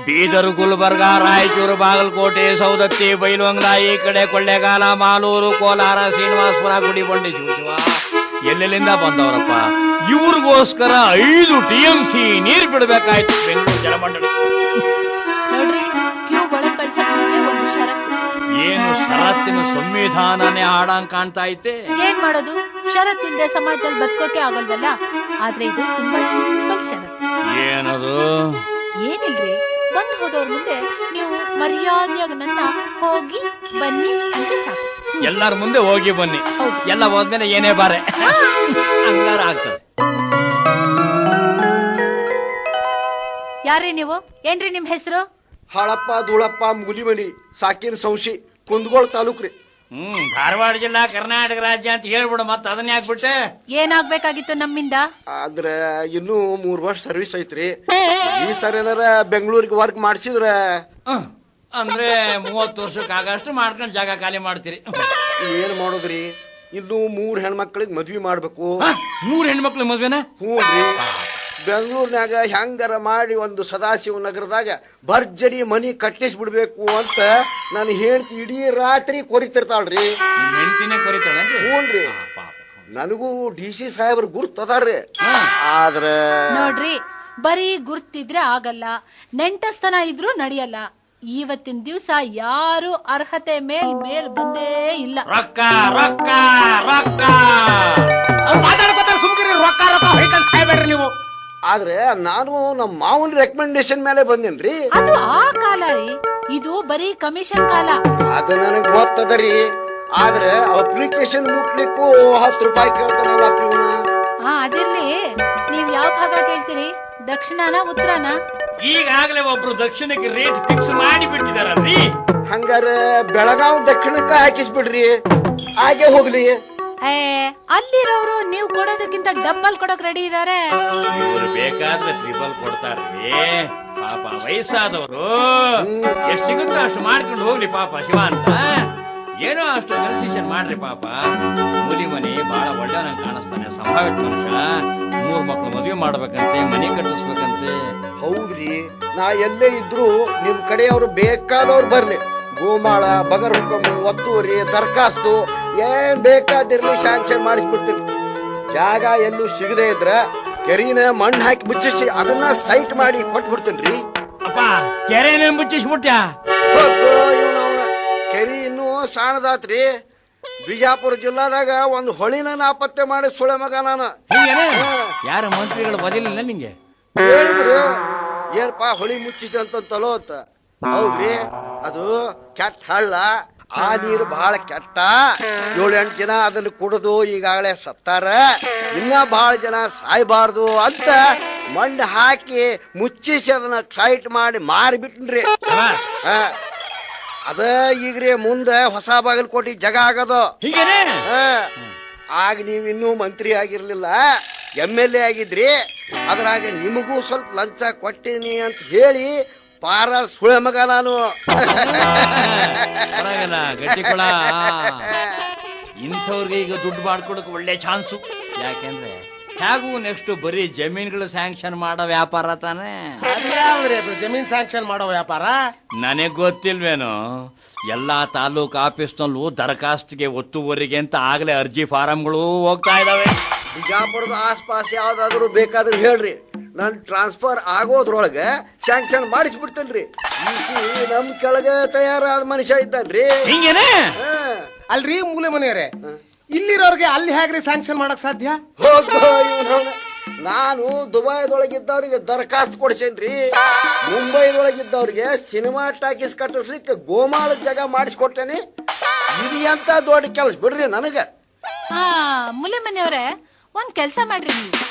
ಬೀದರು, ಗುಲ್ಬರ್ಗ, ರಾಯಚೂರು, ಬಾಗಲಕೋಟೆ, ಸೌದತ್ತಿ, ಬೈಲಹೊಂಗಲ, ಈ ಕಡೆ ಕೊಳ್ಳೇಗಾಲ, ಮಾಲೂರು, ಕೋಲಾರ, ಶ್ರೀನಿವಾಸಪುರ, ಗುಡಿಬಂಡಿ, ಶಿವ ಎಲ್ಲೆಲ್ಲಿಂದ ಬಂದವರಪ್ಪ. ಇವ್ರಿಗೋಸ್ಕರ 5 TMC ನೀರ್ ಬಿಡ್ಬೇಕಾಯ್ತು ಬೆಂಗಳೂರು ಜಲಮಂಡಳಿ. ನೋಡ್ರಿ, ಕ್ಯೂ ಒಳಗ್ ಕಳ್ಸಕ್ ಮುಂಚೆ ಒಂದು ಷರತ್ತು. ಏನು ಷರತ್ತಿನ ಸಂವಿಧಾನನೇ ಆಡಂಗ್ ಕಾಣ್ತಾ ಐತೆ. ಏನ್ ಮಾಡೋದು, ಷರತ್ತಿಂದ ಸಮಾಜದಲ್ಲಿ ಬದುಕೋಕೆ ಆಗಲ್ವಲ್ಲ. ಆದ್ರೆ ಇದು ತುಂಬಾ ಸಿಂಪಲ್ ಷರತ್ತು. ಏನದು? ಏನಿಲ್ರಿ, ಬಂದ್ ಹೋದವ್ರ ಮುಂದೆ ನೀವು ಮರ್ಯಾದೆಯಾಗ ನನ್ನ ಹೋಗಿ ಬನ್ನಿ ಅಂತ ಸಾಕು. ಎಲ್ಲಾರ ಮುಂದೆ ಹೋಗಿ ಬನ್ನಿ, ಎಲ್ಲ ಹೋದ್ಮೇಲೆ ಏನೇ ಬಾರೆ ಹಂಗಾರ ಆಗ್ತದೆ. ಯಾರ್ರಿ ನೀವು? ಏನ್ರಿ ನಿಮ್ ಹೆಸರು? ಹಾಳಪ್ಪ ಧೂಳಪ್ಪ ಮುಲಿಮನಿ ಸಾಕಿನ ಸಂಶಿ, ಕುಂದಗೋಳ ತಾಲೂಕ್ರಿ. ಧಾರವಾಡ ಜಿಲ್ಲಾ, ಕರ್ನಾಟಕ ರಾಜ್ಯ ಅಂತ ಹೇಳ್ಬಿಡು. ಮತ್ತ ಅದನ್ನ ಯಾಕ್ಬಿಟ್ಟೆ? ಏನಾಗ್ಬೇಕಾಗಿತ್ತು ನಮ್ಮಿಂದ? ಆದ್ರೆ ಇನ್ನೂ 3 ವರ್ಷ ಸರ್ವಿಸ್ ಐತ್ರಿ. ಈ ಸರಿ ಏನಾರ ಬೆಂಗಳೂರಿಗೆ ವರ್ಕ್ ಮಾಡಿಸಿದ್ರ ಅಂದ್ರೆ 30 ವರ್ಷಕ್ಕೆ ಆಗಷ್ಟು ಮಾಡ್ಕೊಂಡು ಜಾಗ ಖಾಲಿ ಮಾಡ್ತೀರಿ. ಏನ್ ಮಾಡೋದ್ರಿ, ಇನ್ನು 3 ಹೆಣ್ಮಕ್ಳಿಗೆ ಮದ್ವಿ ಮಾಡ್ಬೇಕು. 3 ಹೆಣ್ಮಕ್ಳು ಮದ್ವೆನಾ? ಹ್ಞೂನ್ರಿ. ಬೆಂಗಳೂರಿನಾಗ ಹೆಂಗಾರ ಮಾಡಿ ಒಂದು ಸದಾಶಿವ ನಗರದಾಗ ಭರ್ಜರಿ ಮನಿ ಕಟ್ಟಿಸ್ಬಿಡ್ಬೇಕು ಅಂತ ನಾನು ಹೇಳ್ತಿ ಇಡೀ ರಾತ್ರಿ ಕೊರಿತಿರ್ತಾಳ್ರಿ. ಹೆಂಡತಿನೇ ಕೊರಿತಾಳನ್ರಿ? ಹ್ಞೂನ್ರಿ. ನನಗೂ DC ಸಾಹೇಬ್ರ ಗುರ್ತದಾರ್ರಿ. ಆದ್ರ ನೋಡ್ರಿ, ಬರೀ ಗುರ್ತಿದ್ರೆ ಆಗಲ್ಲ, ನೆಂಟಸ್ತನ ಇದ್ರೂ ನಡೆಯಲ್ಲ. ಇವತ್ತಿನ ದಿವಸ ಯಾರು ಅರ್ಹತೆ ಮೇಲ್ ಬಂದೇ ಇಲ್ಲ. ರೊಕ್ಕ ರೊಕ್ಕ ರೊಕ್ಕ ಮಾತಾಡ್ಕೋತಾರೆ ಸುಮ್ಕಿರಿ. ರೊಕ್ಕ ರೊಕ್ಕ ಹೊಯ್ಕೊಂಡು ಸಾಯ್ಬೇಡ್ರಿ ನೀವು. ಆದ್ರೆ ನಾನು ನಮ್ಮ ಮಾವನ ರೆಕಮೆಂಡೇಶನ್ ಮೇಲೆ ಬಂದೇನ್ರಿ. ಅದು ಆ ಕಾಲ ರೀ, ಇದು ಬರೀ ಕಮಿಷನ್ ಕಾಲ. ಅದು ನನಗ್ ಗೊತ್ತದರಿ. ಆದ್ರೆ ಅಪ್ಲಿಕೇಶನ್ ಮುಟ್ಲಿಕ್ಕೂ 10 ರೂಪಾಯಿ ಕೇಳ್ತಾನಲ್ಲ ಪ್ಯೂನ. ಅದಿರ್ಲಿ, ನೀವ್ ಯಾವ ಭಾಗ ಕೇಳ್ತೀರಿ? ದಕ್ಷಿಣನ ಉತ್ತರನ? ಈಗಾಗಲೇ ಒಬ್ರು ದಕ್ಷಿಣಕ್ಕೆ ರೇಟ್ ಫಿಕ್ಸ್ ಮಾಡಿ ಬಿಟ್ಟಿದಾರಲ್ರಿ. ಹಂಗಾರ ಬೆಳಗಾವ್ ದಕ್ಷಿಣಕ್ಕ ಹಾಕಿಸ್ಬಿಡ್ರಿ, ಹಾಗೆ ಹೋಗ್ಲಿ. ಅಲ್ಲಿರೋರು ನೀವು ಕೊಡೋದಕ್ಕಿಂತ ಡಬ್ಬಲ್ ಕೊಡೋಕ್ ರೆಡಿ ಇದಾರೆ. ಇವ್ರು ಬೇಕಾದ್ರೆ 3 ಕೊಡ್ತಾರ್ರಿ. ಪಾಪ ವಯಸ್ಸಾದವರು ಎಷ್ಟು ಸಿಗುತ್ತೋ ಅಷ್ಟು ಮಾಡ್ಕೊಂಡು ಹೋಗ್ಲಿ ಪಾಪ ಶಿವ ಅಂತ. ಏನೋ ಅಷ್ಟು ಕನ್ಸೆಷನ್ ಮಾಡ್ರಿ ಪಾಪ. ಮೂಲಿ ಮನಿ ಬಹಳ ಒಳ್ಳೆಯವನಾಗ ಕಾಣಿಸ್ತಾನೆ, ಸಂಭಾವಿತ ಮನುಷ್ಯ. 3 ಮಕ್ಳು ಮದುವೆ ಮಾಡ್ಬೇಕಂತೆ, ಮನಿ ಕಟ್ಟಿಸ್ಬೇಕಂತೆ. ಹೌದ್ರಿ, ನಾ ಎಲ್ಲೇ ಇದ್ರು ನಿಮ್ ಕಡೆಯವ್ರು ಬೇಕಾದವ್ರು ಬರ್ಲಿ. ಗೋಮಾಳ, ಬಗರ್ ಹುಕಮ್, ಒತ್ತುವರಿ, ದರ್ಖಾಸ್ತು ಏನ್ ಬೇಕಾದಿರ್ಲಿ ಶಾಂಕ್ಷನ್ ಮಾಡಿಸ್ಬಿಡ್ತೀನಿ. ಜಾಗ ಎಲ್ಲೂ ಸಿಗದೆ ಇದ್ರ ಕೆರಿನ ಮಣ್ಣು ಹಾಕಿ ಮುಚ್ಚಿಸಿ ಅದನ್ನ ಸೈಟ್ ಮಾಡಿ ಕೊಟ್ಬಿಡ್ತೇನ್ರಿ. ಅಪ್ಪ, ಕೆರೆನೇ ಮುಚ್ಚಿಸ್ಬಿಟ್ಟ. ಕೆರಿ ಇನ್ನೂ ಸಾಣದಾತ್ರಿ. ಬಿಜಾಪುರ ಜಿಲ್ಲಾದಾಗ ಒಂದು ಹೊಳಿನ ನಾಪತ್ತೆ ಮಾಡಿ ಸುಳೆ ಮಗ ನಾನು. ಯಾರ ಮಂತ್ರಿಗಳು ಬದಿಲಿಲ್ಲ ನಿಂಗೆ? ಹೇಳಿದ್ರು ಏನಪ್ಪ ಹೊಳಿ ಮುಚ್ಚಿದೆ ಅಂತಲೋ ಅಂತ. ಹೌದ್ರಿ, ಅದು ಕೆಟ್ಟ ಹಳ್ಳ. ಆ ನೀರು ಬಹಳ ಕೆಟ್ಟ. 7-8 ಜನ ಅದನ್ನ ಕುಡಿದು ಈಗಾಗಲೇ ಸತ್ತಾರ. ಇನ್ನ ಬಹಳ ಜನ ಸಾಯ್ಬಾರ್ದು ಅಂತ ಮಣ್ಣು ಹಾಕಿ ಮುಚ್ಚಿಸಿ ಅದನ್ನ ಸೈಟ್ ಮಾಡಿ ಮಾರಿಬಿಟ್ನ್ರಿ. ಅದ ಈಗ್ರಿ ಮುಂದೆ ಹೊಸ ಬಾಗಲಕೋಟೆ ಜಗ ಆಗದು. ಆಗ ನೀವಿನ್ನೂ ಮಂತ್ರಿ ಆಗಿರ್ಲಿಲ್ಲ, MLA ಆಗಿದ್ರಿ. ಅದ್ರಾಗ ನಿಮಗೂ ಸ್ವಲ್ಪ ಲಂಚ ಕೊಟ್ಟಿನಿ ಅಂತ ಹೇಳಿ ಪಾರ ಸುಳೆ ಮಗ ನಾನು. ಗಟ್ಟಿ ಕೊಳ. ಇಂಥವ್ರಿಗೆ ಈಗ ದುಡ್ಡು ಮಾಡ್ಕೊಡಕ್ ಒಳ್ಳೆ ಚಾನ್ಸು. ಯಾಕೆಂದ್ರೆ ಹೇಗೂ ನೆಕ್ಸ್ಟ್ ಬರೀ ಜಮೀನ್ಗಳು ಸ್ಯಾಂಕ್ಷನ್ ಮಾಡೋ ವ್ಯಾಪಾರ ತಾನೆ. ಅದು ಜಮೀನ್ ಸ್ಯಾಂಕ್ಷನ್ ಮಾಡೋ ವ್ಯಾಪಾರ ನನಗ್ ಗೊತ್ತಿಲ್ವೇನೋ. ಎಲ್ಲಾ ತಾಲೂಕ್ ಆಫೀಸ್ನಲ್ಲೂ ದರಖಾಸ್ತಿಗೆ ಒತ್ತುವರಿಗೆ ಅಂತ ಆಗ್ಲೇ ಅರ್ಜಿ ಫಾರಂಗಳು ಹೋಗ್ತಾ ಇದಾವೆ. ಬಿಜಾಪುರದ ಆಸ್ಪಾಸ್ ಯಾವ್ದಾದ್ರು ಬೇಕಾದ್ರೂ ಹೇಳ್ರಿ, ನನ್ ಟ್ರಾನ್ಸ್ಫರ್ ಆಗೋದ್ರೊಳಗ ಸ್ಯಾಂಕ್ಷನ್ ಮಾಡಿಸ್ಬಿಡ್ತೇನ್ರಿ. ನಮ್ ಕೆಳಗೆ ತಯಾರಾದ ಮನುಷ್ಯ ಇದ್ದಾನ್ರಿ. ಹಿಂಗೇನೆ ಅಲ್ರಿ ಮೂಲೆ ಮನೆಯವರೇ, ಇಲ್ಲಿರೋರ್ಗೆ ಅಲ್ಲಿ ಹೇಗ್ರಿ ಸ್ಯಾಂಕ್ಷನ್ ಮಾಡಕ್ ಸಾಧ್ಯ? ನಾನು ದುಬೈದೊಳಗಿದ್ದವ್ರಿಗೆ ದರಖಾಸ್ತ್ ಕೊಡ್ಸೇನ್ರಿ. ಮುಂಬೈದೊಳಗಿದ್ದವ್ರಿಗೆ ಸಿನಿಮಾ ಟಾಕೀಸ್ ಕಟ್ಟಿಸ್ಲಿಕ್ಕೆ ಗೋಮಾಳ ಜಾಗ ಮಾಡಿಸ್ಕೊಟ್ಟೇನಿ. ಇದು ಎಂತ ದೊಡ್ಡ ಕೆಲಸ ಬಿಡ್ರಿ ನನಗ. ಆ ಮುಲೆ ಮನೆಯವ್ರೆ, ಒಂದ್ ಕೆಲ್ಸ ಮಾಡ್ರಿ, ನೀವು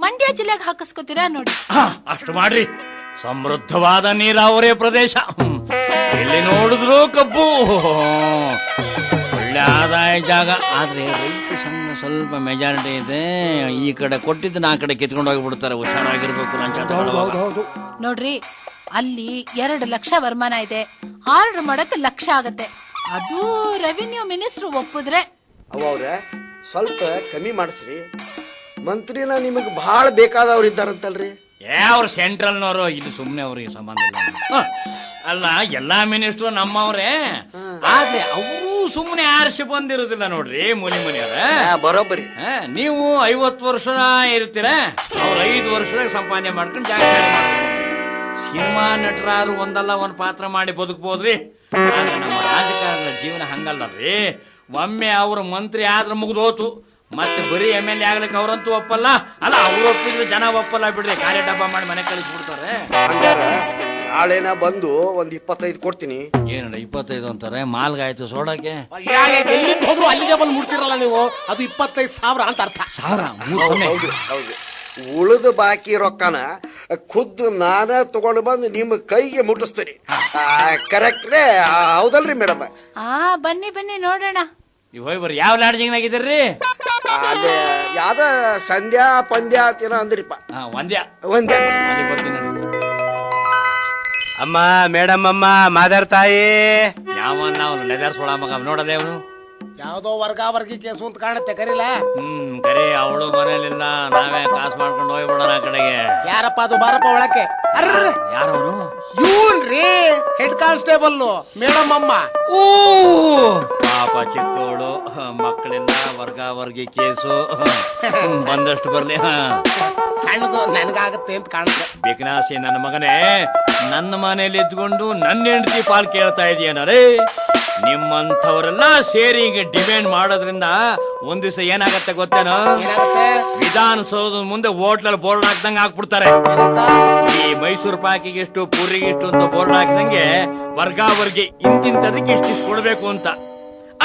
ಮಂಡ್ಯ ಜಿಲ್ಲೆಗೆ ಹಾಕಿಸ್ಕೊತೀರಾ ನೋಡಿ. ಅಷ್ಟು ಮಾಡ್ರಿ. ಸಮೃದ್ಧವಾದ ನೀರಾವರಿ ಪ್ರದೇಶ, ಎಲ್ಲಿ ನೋಡಿದ್ರು ಕಬ್ಬು, ಒಳ್ಳೆ ಆದಾಯ ಜಾಗ. ಆದ್ರೆ ರೈತ ಸಂಘ ಸ್ವಲ್ಪ ಮೆಜಾರಿಟಿ ಇದೆ. ಈ ಕಡೆ ಕೊಟ್ಟಿದ್ದನ್ನ ಆ ಕಡೆ ಕಿತ್ಕೊಂಡು ಹೋಗ್ಬಿಡ್ತಾರೆ. ಹುಷಾರಾಗಿರ್ಬೇಕು. ಲಂಚ ತಗೊಳ್ಳುವಾಗ. ನೋಡ್ರಿ, ಅಲ್ಲಿ 2 ಲಕ್ಷ ವರಮಾನ ಇದೆ. ಆರ್ಡರ್ ಮಾಡಕ್ ಲಕ್ಷ ಆಗತ್ತೆ. ಅದು ರೆವಿನ್ಯೂ ಮಿನಿಸ್ಟ್ರು ಒಪ್ಪಿದ್ರೆ. ಅವ್ರೆ ಸ್ವಲ್ಪ ಕಮ್ಮಿ ಮಾಡಿಸ್ರಿ. ಮಂತ್ರಿನ ನಿಮಗ್ ಬಹಳ ಬೇಕಾದವ್ರು ಇದ್ದಾರಂತಲ್ರಿ. ಅವ್ರು ಸೆಂಟ್ರಲ್ನವರು, ಇಲ್ಲಿ ಸುಮ್ನೆ ಅವ್ರಿಗೆ ಸಂಬಂಧ ಇಲ್ಲ. ಅಲ್ಲ, ಎಲ್ಲಾ ಮಿನಿಸ್ಟ್ರು ನಮ್ಮವ್ರೆ, ಆದ್ರೆ ಅವರು ಸುಮ್ನೆ ಆರಿಸಿ ಬಂದಿರುದಿಲ್ಲ ನೋಡ್ರಿ ಮೂಲಿ ಮನೆಯವ್ರ. ಬರೋಬ್ಬರಿ. ನೀವು 50 ವರ್ಷ ಇರ್ತೀರ, ಅವ್ರು 5 ವರ್ಷದಾಗ ಸಂಪಾದನೆ ಮಾಡ್ಕೊಂಡು ಜಾಗ ಸಿನಿಮಾ ನಟರಾರು ಒಂದಲ್ಲ ಒಂದ್ ಪಾತ್ರ ಮಾಡಿ ಬದುಕ್ಬೋದ್ರಿ. ಆದ್ರೆ ನಮ್ಮ ರಾಜಕಾರಣದ ಜೀವನ ಹಂಗಲ್ಲರಿ. ಒಮ್ಮೆ ಅವ್ರ ಮಂತ್ರಿ ಆದ್ರೆ ಮುಗ್ದೋತು, ಮತ್ತೆ ಬರೀ MLA ಆಗ್ಲಿಕ್ಕೆ ಅವ್ರಂತೂ ಒಪ್ಪಲ್ಲ. ಅಲ್ಲ, ಅವ್ರು ಒಪ್ಪಿದ್ರೆ ಜನ ಒಪ್ಪಲ್ಲ ಬಿಡ್ರಿ. ಕಾರ್ಯ ಡಬ್ಬ ಮಾಡಿ ಮನೆ ಕಳಿಸ್ಬಿಡ್ತಾರೆ. ನಾಳೆನ ಬಂದು ಒಂದ್ 25 ಕೊಡ್ತೀನಿ. ಏನಣ್ಣ 25 ಅಂತಾರೆ? ಮಾಲ್ಗಾಯ್ತು ಸೋಡಕ್ಕೆ. ಎಲ್ಲಿಂದ ಹೋದ್ರು ಅಲ್ಲಿಗೆ ಬಂದು ಮುಡ್ತಿರಲ್ಲ ನೀವು. ಅದು 25,000 ಅಂತ ಅರ್ಥ. ಹೌದು. ಉಳಿದ ಬಾಕಿ ರೊಕ್ಕನ ಖುದ್ದು ನಾನ ತಗೊಂಡು ಬಂದು ನಿಮ್ಮ ಕೈಗೆ ಮುಟ್ಟಿಸ್ತೀನಿ. ಕರೆಕ್ಟ್ರೇ ಹೌದಲ್ರಿ ಮೇಡಮ್? ಬನ್ನಿ ಬನ್ನಿ ನೋಡೋಣ. ಹೋಯ್ ಬರ್ರಿ. ಯಾವ ಲಾಡ್ಜಿಂಗ್ನಾಗಿದ್ದೀರಿ? ಅದೇ ಯಾವ್ದ ಸಂಧ್ಯಾ ಪಂದ್ಯ ಅಂತೀನ ಅಂದ್ರಿಪ್ಪ. ಒಂದ್ಯಾ ಒಂದ್ಯಾ ಬರ್ತೀನಿ. ಅಮ್ಮ, ಮೇಡಮ್ ಅಮ್ಮ, ಮಾದರ್ ತಾಯಿ. ಯಾವ ನಾವು ಲೆದರ್ ಸೋಳ ಮಗ ನೋಡದೆ ಅವನು. ಯಾವ್ದೋ ವರ್ಗಾವರ್ಗಿ ಕೇಸು ಅಂತ ಕಾಣುತ್ತೆ, ಕರೀಲ. ಕರಿ, ಅವಳು ಮನೇಲಿಲ್ಲ, ನಾವೇ ಕಾಸು ಮಾಡ್ಕೊಂಡು ಹೋಗ್ಬಿಡೋಣ ಆ ಕಡೆಗೆ. ಯಾರಪ್ಪ ಅದು? ಬಾರಪ್ಪ ಒಳಕ್ಕೆ. ಯಾರವನು? ಇವ್ನ್ರಿ ಹೆಡ್ ಕಾನ್ಸ್ಟೇಬಲ್ ಮೇಡಮ್ ಅಮ್ಮ. ಓ ಪಾಪ ಚಿಕ್ಕವಳು, ಮಕ್ಕಳಿಲ್ಲ, ವರ್ಗಾವರ್ಗಿ ಕೇಸು ಬಂದಷ್ಟು ಬರ್ಲಿ. ಸಣ್ಣದು ನನಗಾಗತ್ತೆ ಅಂತ ಕಾಣುತ್ತೆ. ಬೇಕನಾಸಿ ನನ್ನ ಮಗನೇ, ನನ್ನ ಮನೇಲಿ ಇದ್ಕೊಂಡು ನನ್ನ ಹೆಂಡತಿ ಪಾಲ್ ಕೇಳ್ತಾ ಇದೀಯನರೇ. ನಿಮ್ಮಂಥವರೆಲ್ಲ ಸೇರಿ ಈಗ ಡಿಮ್ಯಾಂಡ್ ಮಾಡೋದ್ರಿಂದ ಒಂದ್ ದಿವಸ ಏನಾಗತ್ತೆ ಗೊತ್ತೇನೋ? ವಿಧಾನಸೌಧದ ಮುಂದೆ ಹೋಟ್ಲಲ್ಲಿ ಬೋರ್ಡ್ ಹಾಕ್ದಂಗೆ ಹಾಕ್ಬಿಡ್ತಾರೆ. ಈ ಮೈಸೂರು ಪಾಕಿಗೆ ಇಷ್ಟು, ಪೂರಿಗೆ ಇಷ್ಟು ಅಂತ ಬೋರ್ಡ್ ಹಾಕಿದಂಗೆ ವರ್ಗಾವರ್ಗಿ ಇಂತಿಂತದಕ್ಕೆ ಇಷ್ಟಿಷ್ಟು ಕೊಡ್ಬೇಕು ಅಂತ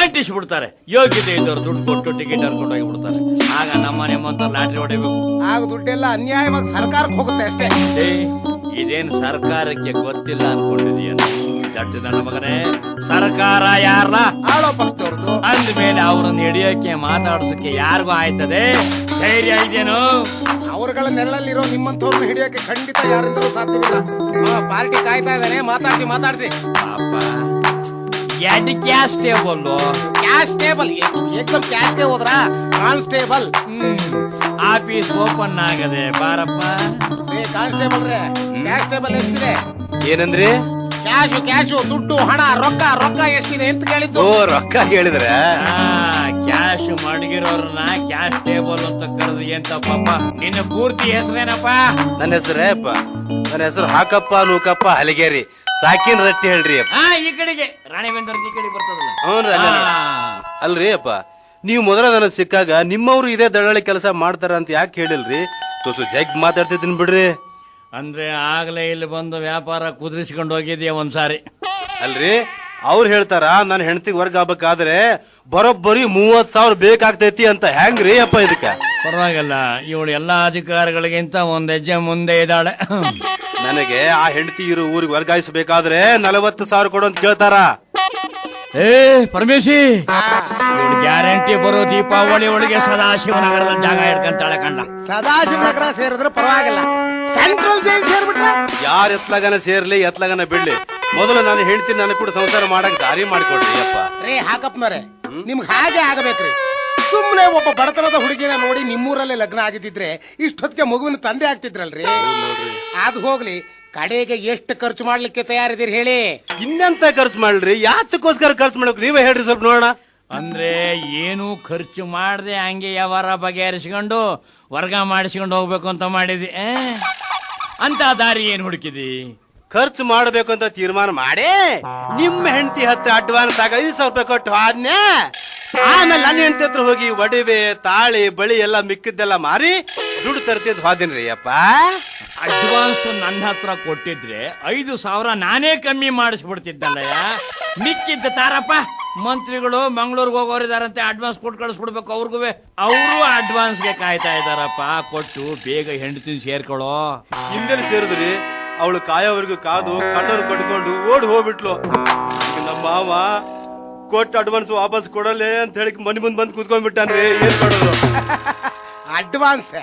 ಅಂಟಿಸ್ಬಿಡ್ತಾರೆ. ಯೋಗ್ಯತೆ ಇದ್ದವ್ರು ದುಡ್ಡು ಕೊಟ್ಟು ಟಿಕೆಟ್ ಹರ್ಕೊಂಡು ಹೋಗಿಬಿಡ್ತಾರೆ. ಆಗ ನಮ್ಮಂತ ಲಾಟ್ರಿ ಹೊಡಿಬೇಕು. ಆಗ ದುಡ್ಡೆಲ್ಲ ಅನ್ಯಾಯವಾಗಿ ಸರ್ಕಾರಕ್ಕೆ ಹೋಗುತ್ತೆ ಅಷ್ಟೇ. ಇದೇನು ಸರ್ಕಾರಕ್ಕೆ ಗೊತ್ತಿಲ್ಲ ಅನ್ಕೊಂಡಿದೀಯ? ದಟ್ಟು ನನ್ನ ಮಗನೇ, ಸರ್ಕಾರ ಯಾರ ಆಳೋ ಪಕ್ಷದವ್ರದ್ದು ಅಂದ್ಮೇಲೆ ಅವ್ರನ್ನ ಹಿಡಿಯೋಕೆ ಮಾತಾಡ್ಸಕ್ಕೆ ಯಾರಿಗೂ ಆಯ್ತದೆ? ಧೈರ್ಯ ಇದೆಯೇನು? ಅವರುಗಳ ನೆರಳಲ್ಲಿರೋ ನಿಮ್ಮಂತವ್ರನ್ನ ಹಿಡಿಯೋಕೆ ಖಂಡಿತ ಯಾರಿಂದಲೂ ಸಾಧ್ಯವಿಲ್ಲ. ಪಾರ್ಟಿ ಕಾಯ್ತಾ ಇದ್ದಾನೆ, ಮಾತಾಡ್ಸಿ. ಪಾಪ ಕ್ಯಾಶ್ ಟೇಬಲ್ ಏಕದಮ್ ಕ್ಯಾಶ್ಗೆ ಹೋದ್ರ ಕಾನ್ಸ್ಟೇಬಲ್. ಆಫೀಸ್ ಓಪನ್ ಆಗದೆ ಬಾರಪ್ಪ. ಕಾನ್ಸ್ಟೇಬಲ್ ರೇ, ಕ್ಯಾಶ್ ಟೇಬಲ್ ಎಷ್ಟಿದೆ? ಏನಂದ್ರಿ? ಕ್ಯಾಶು ದುಡ್ಡು, ಹಣ, ರೊಕ್ಕ ಎಷ್ಟಿದೆ ಅಂತ ಕೇಳಿದ್ದು. ಓ, ರೊಕ್ಕ ಹೇಳಿದ್ರ? ಕ್ಯಾಶ್ ಮಡಗಿರೋರ್ನ ಕ್ಯಾಶ್ ಟೇಬಲ್ ಅಂತ ಕರೆದು ಏನ್ ತಪ್ಪಪ್ಪ? ನಿನ್ನ ಪೂರ್ತಿ ಹೆಸರೇನಪ್ಪ? ನನ್ನ ಹೆಸರೇಪ್ಪ, ನನ್ನ ಹೆಸರು ಹಾಕಪ್ಪ ನೂಕಪ್ಪ ಹಲಿಗೇರಿ. ಸಾಕಿನ ರಟ್ಟಿ ಹೇಳ್ರಿ ಅಪ್ಪ. ಈ ಕಡೆಗೆ ರಾಣಿಬೆನ್ನೂರು ಈ ಕಡೆ ಬರ್ತದಲ್ಲ. ಅಲ್ರಿ ಅಪ್ಪ, ನೀವು ಮೊದಲ ನನಗೆ ಸಿಕ್ಕಾಗ ನಿಮ್ಮವ್ರು ಇದೇ ದಳ್ಳಾಳಿ ಕೆಲಸ ಮಾಡ್ತಾರ ಅಂತ ಯಾಕೆ ಹೇಳಿಲ್ರಿ? ತುಸು ಜಗ್ ಮಾತಾಡ್ತಿದ್ದೀನಿ ಬಿಡ್ರಿ. ಅಂದ್ರೆ ಆಗ್ಲೇ ಇಲ್ಲಿ ಬಂದು ವ್ಯಾಪಾರ ಕುದುರಿಸಿಕೊಂಡು ಹೋಗಿದ್ಯಾ ಒಂದ್ಸಾರಿ? ಅಲ್ರಿ, ಅವ್ರು ಹೇಳ್ತಾರ ನನ್ನ ಹೆಂಡತಿಗೆ ವರ್ಗ ಆಗ್ಬೇಕಾದ್ರೆ ಬರೋಬ್ಬರಿ 30,000 ಬೇಕಾಗ್ತೈತಿ ಅಂತ. ಹೆಂಗ್ರಿ ಅಪ್ಪ ಇದಕ್ಕ? ಪರವಾಗಿಲ್ಲ, ಇವಳು ಎಲ್ಲಾ ಅಧಿಕಾರಿಗಳಿಗಿಂತ ಒಂದ್ ಹೆಜ್ಜೆ ಮುಂದೆ ಇದ್ದಾಳೆ. ನನಗೆ ಆ ಹೆಂಡತಿ ಇರೋ ಊರಿಗೆ ವರ್ಗಾಯಿಸಬೇಕಾದ್ರೆ 40,000 ಕೊಡು ಅಂತ ಕೇಳ್ತಾರ. ಪರಮೇಶಿ, ಇವಳು ಗ್ಯಾರಂಟಿ ಬರೋ ದೀಪಾವಳಿ ಒಳಗೆ ಸದಾಶಿವನಗರದ ಜಾಗ ಹಿಡ್ಕಂತಾಳೆ ಕಂಡ. ಸದಾಶಿವನಗರ ಸೇರಿದ್ರೆ ಪರವಾಗಿಲ್ಲ, ಸೆಂಟ್ರಲ್ ಜೈಲ್ ಸೇರ್ಬಿಟ್ರೆ ಯಾರ ಎತ್ಲಾಗನ ಸೇರ್ಲಿ ಎತ್ಲಾಗನ ಬಿಡ್ಲಿ, ಮೊದಲು ನಾನು ಹೇಳ್ತೀನಿ, ನನಗೆ ಕೂಡ ಸಂಸಾರ ಮಾಡಕ್ ದಾರಿ ಮಾಡಿಕೊಡ್ರಿ ಅಪ್ಪ. ರೇ ಹಾಕಪ್ನವ್ರೆ, ನಿಮ್ಗೆ ಹಾಗೆ ಆಗಬೇಕ್ರಿ. ಸುಮ್ಮನೆ ಒಬ್ಬ ಬಡತನದ ಹುಡುಗಿನ ನೋಡಿ ನಿಮ್ಮೂರಲ್ಲೇ ಲಗ್ನ ಆಗಿದ್ದಿದ್ರೆ ಇಷ್ಟೊತ್ತಿಗೆ ಮಗುವಿನ ತಂದೆ ಆಗ್ತಿದ್ರಲ್ರಿ. ಅದು ಹೋಗ್ಲಿ, ಕಡೆಗೆ ಎಷ್ಟು ಖರ್ಚು ಮಾಡ್ಲಿಕ್ಕೆ ತಯಾರಿದ್ದೀರಿ ಹೇಳಿ? ಇನ್ನೆಂತ ಖರ್ಚು ಮಾಡ್ರಿ? ಯಾತಕ್ಕೋಸ್ಕರ ಖರ್ಚು ಮಾಡಕ್ ನೀವೇ ಹೇಳ್ರಿ ಸ್ವಲ್ಪ ನೋಡೋಣ. ಅಂದ್ರೆ ಏನು ಖರ್ಚು ಮಾಡದೆ ಹಂಗೆ ವ್ಯವಹಾರ ಬಗೆಹರಿಸಿಕೊಂಡು ವರ್ಗ ಮಾಡಿಸ್ಕೊಂಡು ಹೋಗ್ಬೇಕು ಅಂತ ಮಾಡಿದಿ ಅಂತ ದಾರಿ ಏನ್ ಹುಡುಕಿದಿ? ಖರ್ಚು ಮಾಡಬೇಕು ಅಂತ ತೀರ್ಮಾನ ಮಾಡಿ ನಿಮ್ಮ ಹೆಂಡತಿ ಹತ್ರ ಅಡ್ವಾನ್ಸ್ ಆಗ 5,000 ರೂಪಾಯಿ ಕೊಟ್ಟು ಆದ್ನೆ. ಆಮೇಲೆ ನನ್ನ ಹೆಂಡತಿ ಹತ್ರ ಹೋಗಿ ಒಡವೆ, ತಾಳಿ, ಬಳಿ ಎಲ್ಲ ಮಿಕ್ಕಿದ್ದೆಲ್ಲ ಮಾರಿ ದುಡ್ಡು ತರ್ತಿದ್ ಹೋದಿನ್ರಿ ಅಪ್ಪ. ಅಡ್ವಾನ್ಸ್ ನನ್ನ ಹತ್ರ ಕೊಟ್ಟಿದ್ರೆ 5,000 ನಾನೇ ಕಮ್ಮಿ ಮಾಡಿಸ್ಬಿಡ್ತಿದ್ದಲ್ಲಯ್ಯ. ಮಿಕ್ಕಿದ್ದ ತಾರಪ್ಪ ಮಂತ್ರಿಗಳು ಮಂಗಳೂರಿಗೆ ಹೋಗೋರಿದಾರಂತೆ, ಅಡ್ವಾನ್ಸ್ ಕೊಟ್ಟು ಕಳಿಸ್ಬಿಡ್ಬೇಕು ಅವ್ರಿಗೂ. ಅವರು ಅಡ್ವಾನ್ಸ್ಗೆ ಕಾಯ್ತಾ ಇದಾರಪ್ಪ. ಕೊಟ್ಟು ಬೇಗ ಹೆಂಡತಿನ ಸೇರ್ಕೊಳ್ಳೋ. ಹಿಂದೆ ಸೇರಿದ್ರಿ ಅವಳು ಕಾಯೋವರೆಗೂ ಕಾದು ಕಣ್ಣರು ಕಟ್ಕೊಂಡು ಓಡ್ ಹೋಗ್ಬಿಟ್ಲು. ಈಗ ನಮ್ಮ ಮಾವ ಕೊಟ್ಟು ಅಡ್ವಾನ್ಸ್ ವಾಪಸ್ ಕೊಡಲ್ಲ ಅಂತ ಹೇಳಿ ಮನೆ ಮುಂದೆ ಬಂದು ಕೂತ್ಕೊಂಡ್ಬಿಟ್ಟಾನ್ರಿ. ಏನ್ ಮಾಡೋದು? ಅಡ್ವಾನ್ಸ್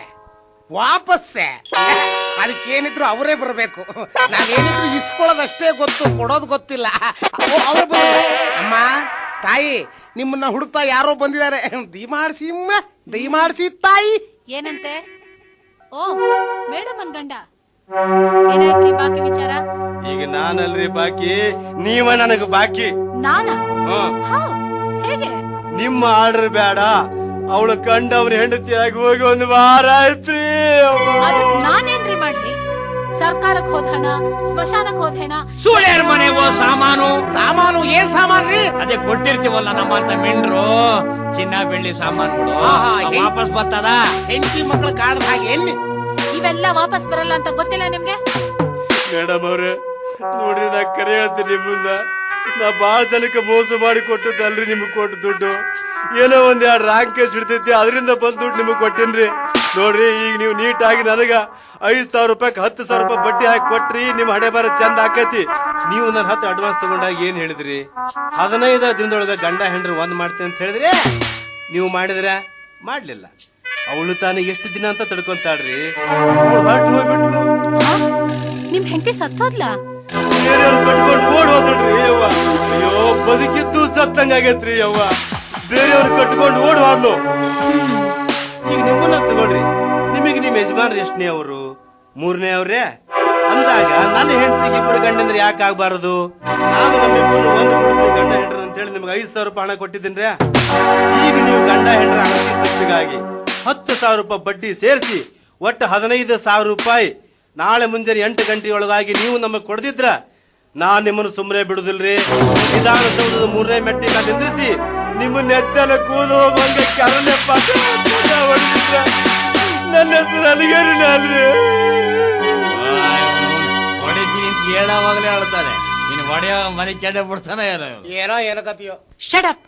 ವಾಪಸ್ಸೆ ಅದಕ್ಕೇನಿದ್ರು ಅವರೇ ಬರಬೇಕು. ನಾವೇನಿದ್ರು ಇಸ್ಕೊಳ್ಳೋದಷ್ಟೇ ಗೊತ್ತು, ಕೊಡೋದು ಗೊತ್ತಿಲ್ಲ. ಅವ್ರು ಬರಲ್ಲ. ಅಮ್ಮ ತಾಯಿ ನಿಮ್ಮನ್ನ ಹುಡುಕ್ತಾ ಯಾರೋ ಬಂದಿದ್ದಾರೆ, ದಯಮಾಡ್ಸಿ ತಾಯಿ. ಏನಂತೆ? ಓ ಮೇಡಮ್ ಅನ್ ಗಂಡ, ಏನಾಯ್ತ್ರಿ ಬಾಕಿ ವಿಚಾರ? ಈಗ ನಾನಲ್ರಿ ಬಾಕಿ, ನೀವ ನನಗ ಬಾಕಿ. ನಾನಾ? ಹೇಗೆ? ನಿಮ್ಮ ಆರ್ಡರ್ ಬೇಡ, ಅವಳು ಕಂಡವ್ರ ಹೆಂಡತಿ ಆಗಿ ಹೋಗಿ 1 ವಾರ ಆಯ್ತ್ರಿ. ಅದಕ್ಕೆ ನಾನೇನ್ರಿ ಮಾಡ್ಲಿ? ಸರ್ಕಾರಕ್ಕೆ ಹೋದ ಹಣ, ಸ್ಮಶಾನಕ್ಕೆ ಹೋದ ಹಣ. ಸುಳ್ಯರ್ ಮನೆಗೋ ಸಾಮಾನು ಏನ್ ಸಾಮಾನ್ರಿ? ಅದೇ ಕೊಟ್ಟಿರ್ತೀವಲ್ಲ ನಮ್ಮಂತ ಮಿಂಡ್ರು ಚಿನ್ನ ಬೆಳ್ಳಿ ಸಾಮಾನುಗಳು ವಾಪಸ್ ಬರ್ತದ. ಹೆಂಡತಿ ಮಕ್ಕಳು ಕಾಡ್ದ ಹಾಗೆ ಎಲ್ಲಿ ಇವೆಲ್ಲ ವಾಪಸ್ ಬರಲ್ಲ ಅಂತ ಗೊತ್ತಿಲ್ಲ ನಿಮ್ಗೆ? ಮೇಡಮ್ ಅವ್ರೆ ನೋಡ್ರಿ, ನಾ ಕರೆ ಹೇಳ್ತೀನಿ ನಿಮ್ಮನ್ನ, ನಾ ಬಾಳ ಜನಕ್ಕೆ ಮೋಸ ಮಾಡಿ ಕೊಟ್ಟದ್ದಲ್ರಿ ನಿಮ್ಗೆ ಕೊಟ್ಟು ದುಡ್ಡು. ಏನೋ ಒಂದ್ 2 ರಾಂಗ್ ಕೇಸ್ ಹಿಡ್ತೈತಿ, ಅದರಿಂದ ಬಂದ್ ದುಡ್ಡು ನಿಮಗ್ ಕೊಟ್ಟೇನ್ರಿ. ನೋಡ್ರಿ ಈಗ ನೀವು ನೀಟಾಗಿ ನನಗ 5,000 ರೂಪಾಯಿಗೆ 10,000 ರೂಪಾಯಿ ಬಡ್ಡಿ ಹಾಕಿ ಕೊಟ್ರಿ, ನಿಮ್ ಹಣೆ ಬರ ಚಂದ ಆಕೈತಿ. ನೀವು ನನ್ನ 10 ಅಡ್ವಾನ್ಸ್ ತಗೊಂಡಾಗ ಏನ್ ಹೇಳಿದ್ರಿ? 15 ದಿನದೊಳಗ ಗಂಡ ಹೆಂಡ್ರು ಒಂದ್ ಮಾಡ್ತೀನಿ ಅಂತ ಹೇಳಿದ್ರಿ. ನೀವು ಮಾಡಿದ್ರೆ ಮಾಡ್ಲಿಲ್ಲ. ಅವಳು ತಾನು ಎಷ್ಟು ದಿನ ಅಂತ ತಡ್ಕೊಂತಾಳ್ರಿ. ಹೊರಟು ಹೋಗ್ಬಿಟ್ಲು. ನಿಮ್ ಹೆಂಡತಿ ಸತ್ತೋದ್ಲ? ಬೇರೆಯವ್ರು ಕಟ್ಕೊಂಡು ಓಡ್ ಹೋದ್ರಿ ಯವ್ವ. ಅಯ್ಯೋ ಬದುಕಿದ್ದು ಸತ್ತಂಗಾಗೈತ್ರಿ ಯವ್ವ. ಬೇರೆಯವ್ರು ಕಟ್ಕೊಂಡು ಓಡ್ ಹೋದ್ಲು. ಈಗ ನಿಮ್ಮನ್ನ ತಗೊಳ್ರಿ, ನಿಮಗೆ ನಿಮ್ ಯಜಮಾನ್ರಿ ಎಷ್ಟನೇ ಅವರು? 3ನೇ ಅವ್ರೇ ಅಂದಾಗ ನನ್ನ ಹೆಂಡತಿಗೆ 2 ಗಂಡಂದ್ರೆ ಯಾಕೆ ಆಗ್ಬಾರದು? ನಾನು ನಮ್ಮಿಬ್ಬರು ಒಂದು ಕೊಡ್ತೀನಿ ಗಂಡ ಹೆಂಡ್ರ ಅಂತ ಹೇಳಿ ನಿಮ್ಗೆ 5,000 ರೂಪಾಯಿ ಹಣ ಕೊಟ್ಟಿದ್ದೀನ್ರಿ. ಈಗ ನೀವು ಗಂಡ ಹೆಂಡ್ರ ಖರ್ಚಿಗಾಗಿ 10,000 ರೂಪಾಯಿ ಬಡ್ಡಿ ಸೇರಿಸಿ ಒಟ್ಟು 15,000 ರೂಪಾಯಿ ನಾಳೆ ಮುಂಜಾನೆ 8 ಗಂಟೆ ಒಳಗಾಗಿ ನೀವು ನಮಗ್ ಕೊಡ್ದಿದ್ರ ನಾನ್ ನಿಮ್ಮನ್ನು ಸುಮ್ಮನೆ ಬಿಡುದಿಲ್ರಿ. ವಿಧಾನಸೌಧದ 3ನೇ ಮೆಟ್ಟಿಗೆ ನಿಂದ್ರಿಸಿ ನಿಮ್ಮನ್ನ ಎತ್ತಲ ಕೂದು ಹೋಗುವಂಗೆ ಕರಲೆ ಹೊಡೆದಿದ್ರ ನನ್ನ ಹೆಸರು ಅಲ್ಲಿಗೇರಿನ ಅಲ್ರಿ. ಹೊಡಿತೀನಿ ಅಂತ ಹೇಳೋವಾಗಲೇ ಹೇಳ್ತಾನೆ, ಇನ್ನು ಹೊಡೆಯೋ ಮನೆ ಕೆಡೆ ಬಿಡ್ತಾನೆ. ಏನೋ ಕತಿಯೋ. ಶಡಪ್,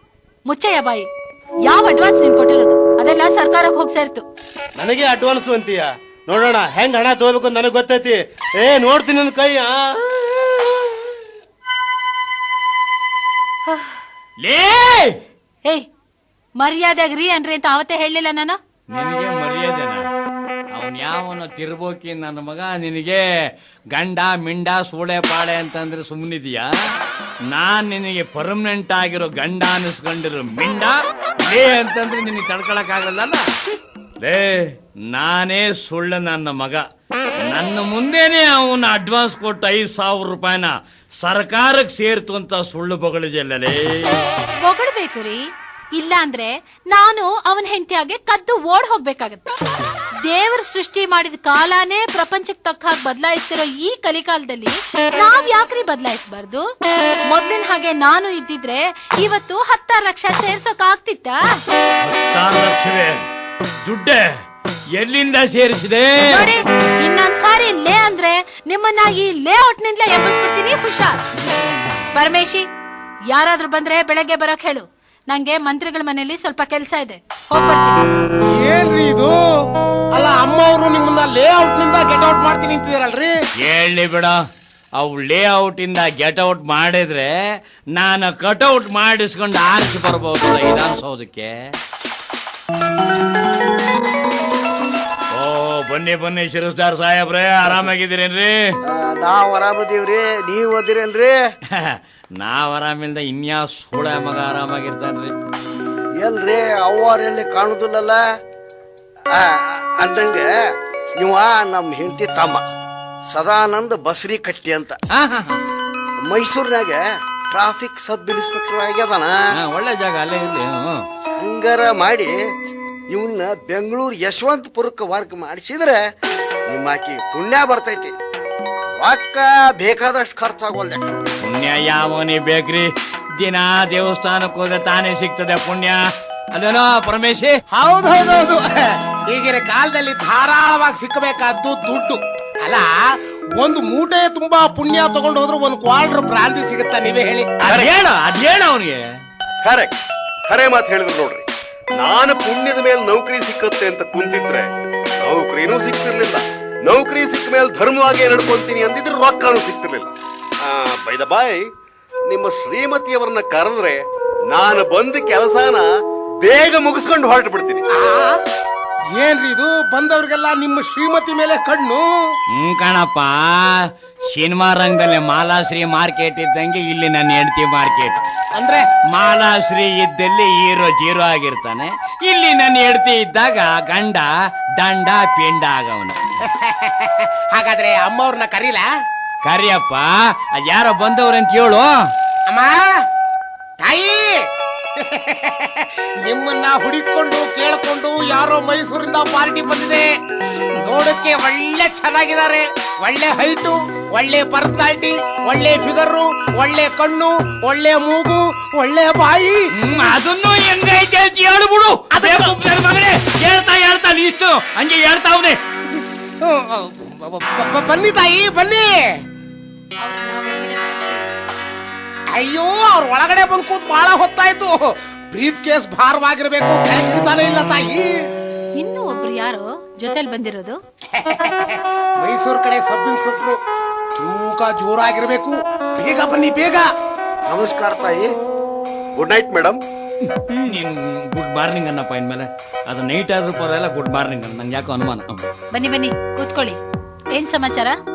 ಮುಚ್ಚಯ್ಯ ಬಾಯಿ. ಯಾವ ಅಡ್ವಾನ್ಸ್ ನೀನ್ ಕೊಟ್ಟಿರೋದು? ಅದೆಲ್ಲ ಸರ್ಕಾರಕ್ಕೆ ಹೋಗಿ ಸೇರ್ತು. ನನಗೆ ಅಡ್ವಾನ್ಸ್ ಅಂತೀಯ? ನೋಡೋಣ ಹೆಂಗ್ ಹಣ ತಗೋಬೇಕು ಅಂತ ನನಗೆ ಗೊತ್ತೈತಿ. ನೋಡ್ತೀನಿ ನನ್ನ ಕೈ. ಏಯ್ ಮರ್ಯಾದೆಗ್ ರೀ ಅನ್ರಿ ಅಂತ ಅವತ್ತೇ ಹೇಳಿಲ್ಲ ನಾನು. ನಿನಗೆ ಮರ್ಯಾದೆನ? ಅವನ್ ಯಾವನ ತಿರ್ಬೋಕಿ ನನ್ನ ಮಗ. ನಿನಗೆ ಗಂಡ ಮಿಂಡ ಸೂಳೆ ಪಾಳೆ ಅಂತಂದ್ರೆ ಸುಮ್ಮನಿದೀಯಾ? ನಾನ್ ನಿನಗೆ ಪರ್ಮನೆಂಟ್ ಆಗಿರೋ ಗಂಡ ಅನಿಸ್ಕೊಂಡಿರೋ ಮಿಂಡ ಲೇ ಅಂತಂದ್ರೆ ನಿನಗೆ ತಡ್ಕೊಳಕ್ ಆಗಲ್ಲ. ಲೇ ನಾನೇ ಸುಳ್ಳು ನನ್ನ ಮಗ. ನನ್ನ ಮುಂದೆನೆ ಅವನ ಅಡ್ವಾನ್ಸ್ ಕೊಟ್ಟು 5,000 ರೂಪಾಯಿನ ಸರ್ಕಾರಕ್ಕೆ ಸೇರ್ತು ಅಂತ ಸುಳ್ಳು ಬಗಳಿದೆಯಲ್ಲೇ. ಹೊಗಳ್ಬೇಕು ರೀ, ಇಲ್ಲ ಅಂದ್ರೆ ನಾನು ಅವನ ಹೆಂಡತಿಯಾಗೆ ಕದ್ದು ಓಡ್ ಹೋಗ್ಬೇಕಾಗತ್ತೆ. ದೇವರ ಸೃಷ್ಟಿ ಮಾಡಿದ ಕಾಲಾನೇ ಪ್ರಪಂಚಕ್ಕೆ ತಕ್ಕ ಹಾಗೆ ಬದಲಾಯಿಸ್ತಿರೋ ಈ ಕಲಿಕಾಲದಲ್ಲಿ ನಾವ್ ಯಾಕ್ರಿ ಬದಲಾಯಿಸಬಾರ್ದು? ಮೊದ್ಲಿನ ಹಾಗೆ ನಾನು ಇದ್ದಿದ್ರೆ ಇವತ್ತು 10 ಲಕ್ಷ ಸೇರ್ಸೋಕ್ ಆಗ್ತಿತ್ತ? 10 ಲಕ್ಷವೇ ದುಡ್ಡೆ ಎಲ್ಲಿಂದ ಸೇರಿಸಿದೆ? ನೋಡಿ, ಇನ್ನೊಂದ್ಸಾರಿ ಲೇ ಅಂದ್ರೆ ನಿಮ್ಮನ್ನ ಈ ಲೇಔಟ್ ನಿಂದಲೇ ಎಬ್ಬಿಸ್ಬಿಡ್ತೀನಿ. ಹುಷಾರ್. ಪರಮೇಶಿ, ಯಾರಾದ್ರೂ ಬಂದ್ರೆ ಬೆಳಗ್ಗೆ ಬರೋಕ್ ಹೇಳು. ನಂಗೆ ಮಂತ್ರಿಗಳ ಮನೆಯಲ್ಲಿ ಸ್ವಲ್ಪ ಕೆಲಸ ಇದೆ, ಹೋಗ್ಬರ್ತೀನಿ. ಏನ್ರಿ ಇದು? ಅಲ್ಲ ಅಮ್ಮ ಅವರು ನಿಮ್ಮನ್ನ ಲೇಔಟ್ ನಿಂದ ಗೆಟ್ ಔಟ್ ಮಾಡ್ತೀನಿ ಅಂತಿದಾರಲ್ರಿ. ಹೇಳಿ ಬಿಡ, ಅವು ಲೇಔಟ್ ಇಂದ ಗೆಟ್ ಔಟ್ ಮಾಡಿದ್ರೆ ನಾನು ಕಟ್ಔಟ್ ಮಾಡಿಸ್ಕೊಂಡು ಆರಿಸಿ ಬರ್ಬೋದು ವಿಧಾನಸೌಧಕ್ಕೆ. ಬನ್ನಿ ಶಿರಸ್ತಾರ್ ಸಾಹೇಬ್ರೆ, ಆರಾಮಾಗಿದ್ದೀರೇನ್ರಿ? ನಾವ್ ಆರಾಮದೀವ್ರಿ, ನೀವ್ ಅದಿರೇನ್ರಿ? ನಾವ್ ಆರಾಮಿಲ್ದ ಇನ್ಯಾ ಸೂಳ ಮಗ ಆರಾಮಾಗಿರ್ತಾನ್ರಿ. ಎಲ್ರಿ ಅವ್ವಾರೆಲ್ಲಿ ಕಾಣುದಿಲ್ಲಲ್ಲ? ಅಂದಂಗ ಇವ ನಮ್ ಹೆಂಡತಿ ತಮ್ಮ ಸದಾನಂದ ಬಸ್ರಿ ಕಟ್ಟಿ ಅಂತ ಮೈಸೂರಿನಾಗ ಟ್ರಾಫಿಕ್ ಸಬ್ ಇನ್ಸ್ಪೆಕ್ಟರ್ ಆಗ್ಯದಾನ. ಒಳ್ಳೆ ಜಾಗ ಅಲ್ಲೇ ಇರ್ಲಿ. ಹಂಗಾರ ಮಾಡಿ ಇವನ್ನ ಬೆಂಗಳೂರು ಯಶವಂತಪುರಕ್ಕೆ ವರ್ಕ್ ಮಾಡಿಸಿದ್ರೆ ನಿಮ್ಮಾಕಿ ಪುಣ್ಯ ಬರ್ತೈತಿ. ರೊಕ್ಕ ಬೇಕಾದಷ್ಟು ಖರ್ಚಾಗೋಲ್ದೆ. ಪುಣ್ಯ ಯಾವನೇ ಬೇಕ್ರಿ? ದಿನ ದೇವಸ್ಥಾನಕ್ಕೆ ಹೋದ್ರೆ ತಾನೇ ಸಿಗ್ತದೆ ಪುಣ್ಯ. ಅಲ್ಲೇನೋ ಪರಮೇಶಿ? ಹೌದೌದೌದು. ಈಗಿನ ಕಾಲದಲ್ಲಿ ಧಾರಾಳವಾಗಿ ಸಿಕ್ಕಬೇಕಾದ್ದು ದುಡ್ಡು ಅಲ್ಲ. ಒಂದು ಮೂಟೆ ತುಂಬಾ ಪುಣ್ಯ ತಗೊಂಡು ಹೋದ್ರೆ ಒಂದು ಕ್ವಾರ್ಟರ್ ಭ್ರಾಂತಿ ಸಿಗುತ್ತಾ, ನೀವೇ ಹೇಳಿ. ಅದೇಳ ಅವನಿಗೆ ಕರೆಕ್ಟ್, ಖರೆ ಮಾತು ಹೇಳಿದ್ರು ನೋಡ್ರಿ. ನಾನು ಪುಣ್ಯದ ಮೇಲೆ ನೌಕರಿ ಸಿಕ್ಕತ್ತೆ ಅಂತ ಕುಂತಿದ್ರೆ ನೌಕರಿನೂ ಸಿಕ್ತಿರ್ಲಿಲ್ಲ. ನೌಕರಿ ಸಿಕ್ಕ ಮೇಲೆ ಧರ್ಮವಾಗಿ ನಡ್ಕೊಂತೀನಿ ಅಂದಿದ್ರೆ ರೊಕ್ಕನೂ ಸಿಕ್ತಿರ್ಲಿಲ್ಲ. ಬೈ ದ ಬಾಯ್, ನಿಮ್ಮ ಶ್ರೀಮತಿಯವರನ್ನ ಕರೆದ್ರೆ ನಾನು ಬಂದ ಕೆಲಸನ ಬೇಗ ಮುಗಿಸ್ಕೊಂಡು ಹೊರಟು ಬಿಡ್ತೀನಿ. ಏನ್ರಿ ಇದು, ಬಂದವ್ರಿಗೆಲ್ಲ ನಿಮ್ಮ ಶ್ರೀಮತಿ ಮೇಲೆ ಕಣ್ಣು? ಕಣಪ್ಪ, ಸಿನಿಮಾ ರಂಗದಲ್ಲಿ ಮಾಲಾಶ್ರೀ ಮಾರ್ಕೆಟ್ ಇದ್ದಂಗೆ ಇಲ್ಲಿ ನನ್ನ ಹೆಂಡತಿ ಮಾರ್ಕೆಟ್. ಅಂದ್ರೆ ಮಾಲಾಶ್ರೀ ಇದ್ದಲ್ಲಿ ಹೀರೋ ಜೀರೋ ಆಗಿರ್ತಾನೆ, ಇಲ್ಲಿ ನನ್ನ ಹೆಂಡತಿ ಇದ್ದಾಗ ಗಂಡ ದಂಡ ಪಿಂಡ ಆಗವನು. ಹಾಗಾದ್ರೆ ಅಮ್ಮವ್ರನ್ನ ಕರೀಲ? ಕರಿಯಪ್ಪ, ಅದ್ಯಾರೋ ಬಂದವ್ರಂತ ಹೇಳು. ಅಮ್ಮ, ತಾಯಿ, ನಿಮ್ಮನ್ನ ಹುಡುಕೊಂಡು ಕೇಳ್ಕೊಂಡು ಯಾರೋ ಮೈಸೂರಿಂದ ಪಾರ್ಟಿ ಬಂದಿದೆ. ನೋಡಕ್ಕೆ ಒಳ್ಳೆ ಚೆನ್ನಾಗಿದ್ದಾರೆ, ಒಳ್ಳೆ ಹೈಟು, ಒಳ್ಳೆ ಪರ್ಸನಾಲಿಟಿ, ಒಳ್ಳೆ ಫಿಗರು, ಒಳ್ಳೆ ಕಣ್ಣು, ಒಳ್ಳೆ ಮೂಗು, ಒಳ್ಳೆ ಬಾಯಿ. ಅದನ್ನು ಹೆಂಗೈತೆ ಅಂತ ಹೇಳ್ಬಿಡು. ಮಗನೇ ಹೇಳ್ತಾ ಹೇಳ್ತಾ ಇಷ್ಟು ಹಂಗೆ ಹೇಳ್ತಾವ್ನೆ. ಬನ್ನಿ ತಾಯಿ, ಬನ್ನಿ. ಅಯ್ಯೋ, ಅವ್ರ ಒಳಗಡೆ ಬಂದು ಕೂತ್ ಬಹಳ ಹೊತ್ತಾಯ್ತು. ಬ್ರೀಫ್ ಕೇಸ್ ಭಾರವಾಗಿರ್ಬೇಕು, ತಾನೇ ಇಲ್ಲ ತಾಯಿ. ಇನ್ನು ಒಬ್ರು ಯಾರೋ ಜೊತೆಲಿ ಬಂದಿರೋದು? ಮೈಸೂರು ಕಡೆ ಸಬ್ ಇನ್ಸ್ಪೆಕ್ಟ್ರು, ತೂಕ ಜೋರಾಗಿರ್ಬೇಕು. ಬೇಗ ಬನ್ನಿ, ಬೇಗ. ನಮಸ್ಕಾರ ತಾಯಿ. Good night madam. ನೀನ್ ಗುಡ್ ಮಾರ್ನಿಂಗ್ ಅನ್ನಪ್ಪ ಇನ್ಮೇಲೆ. ಅದು ನೈಟ್ ಆದ್ರೂ ಪರವಾಗಿಲ್ಲ, ಗುಡ್ ಮಾರ್ನಿಂಗ್ ಅನ್ನ. ನಂಗೆ ಯಾಕೋ ಅನುಮಾನ. ಬನ್ನಿ ಬನ್ನಿ, ಕೂತ್ಕೊಳ್ಳಿ. ಏನ್ ಸಮಾಚಾರ?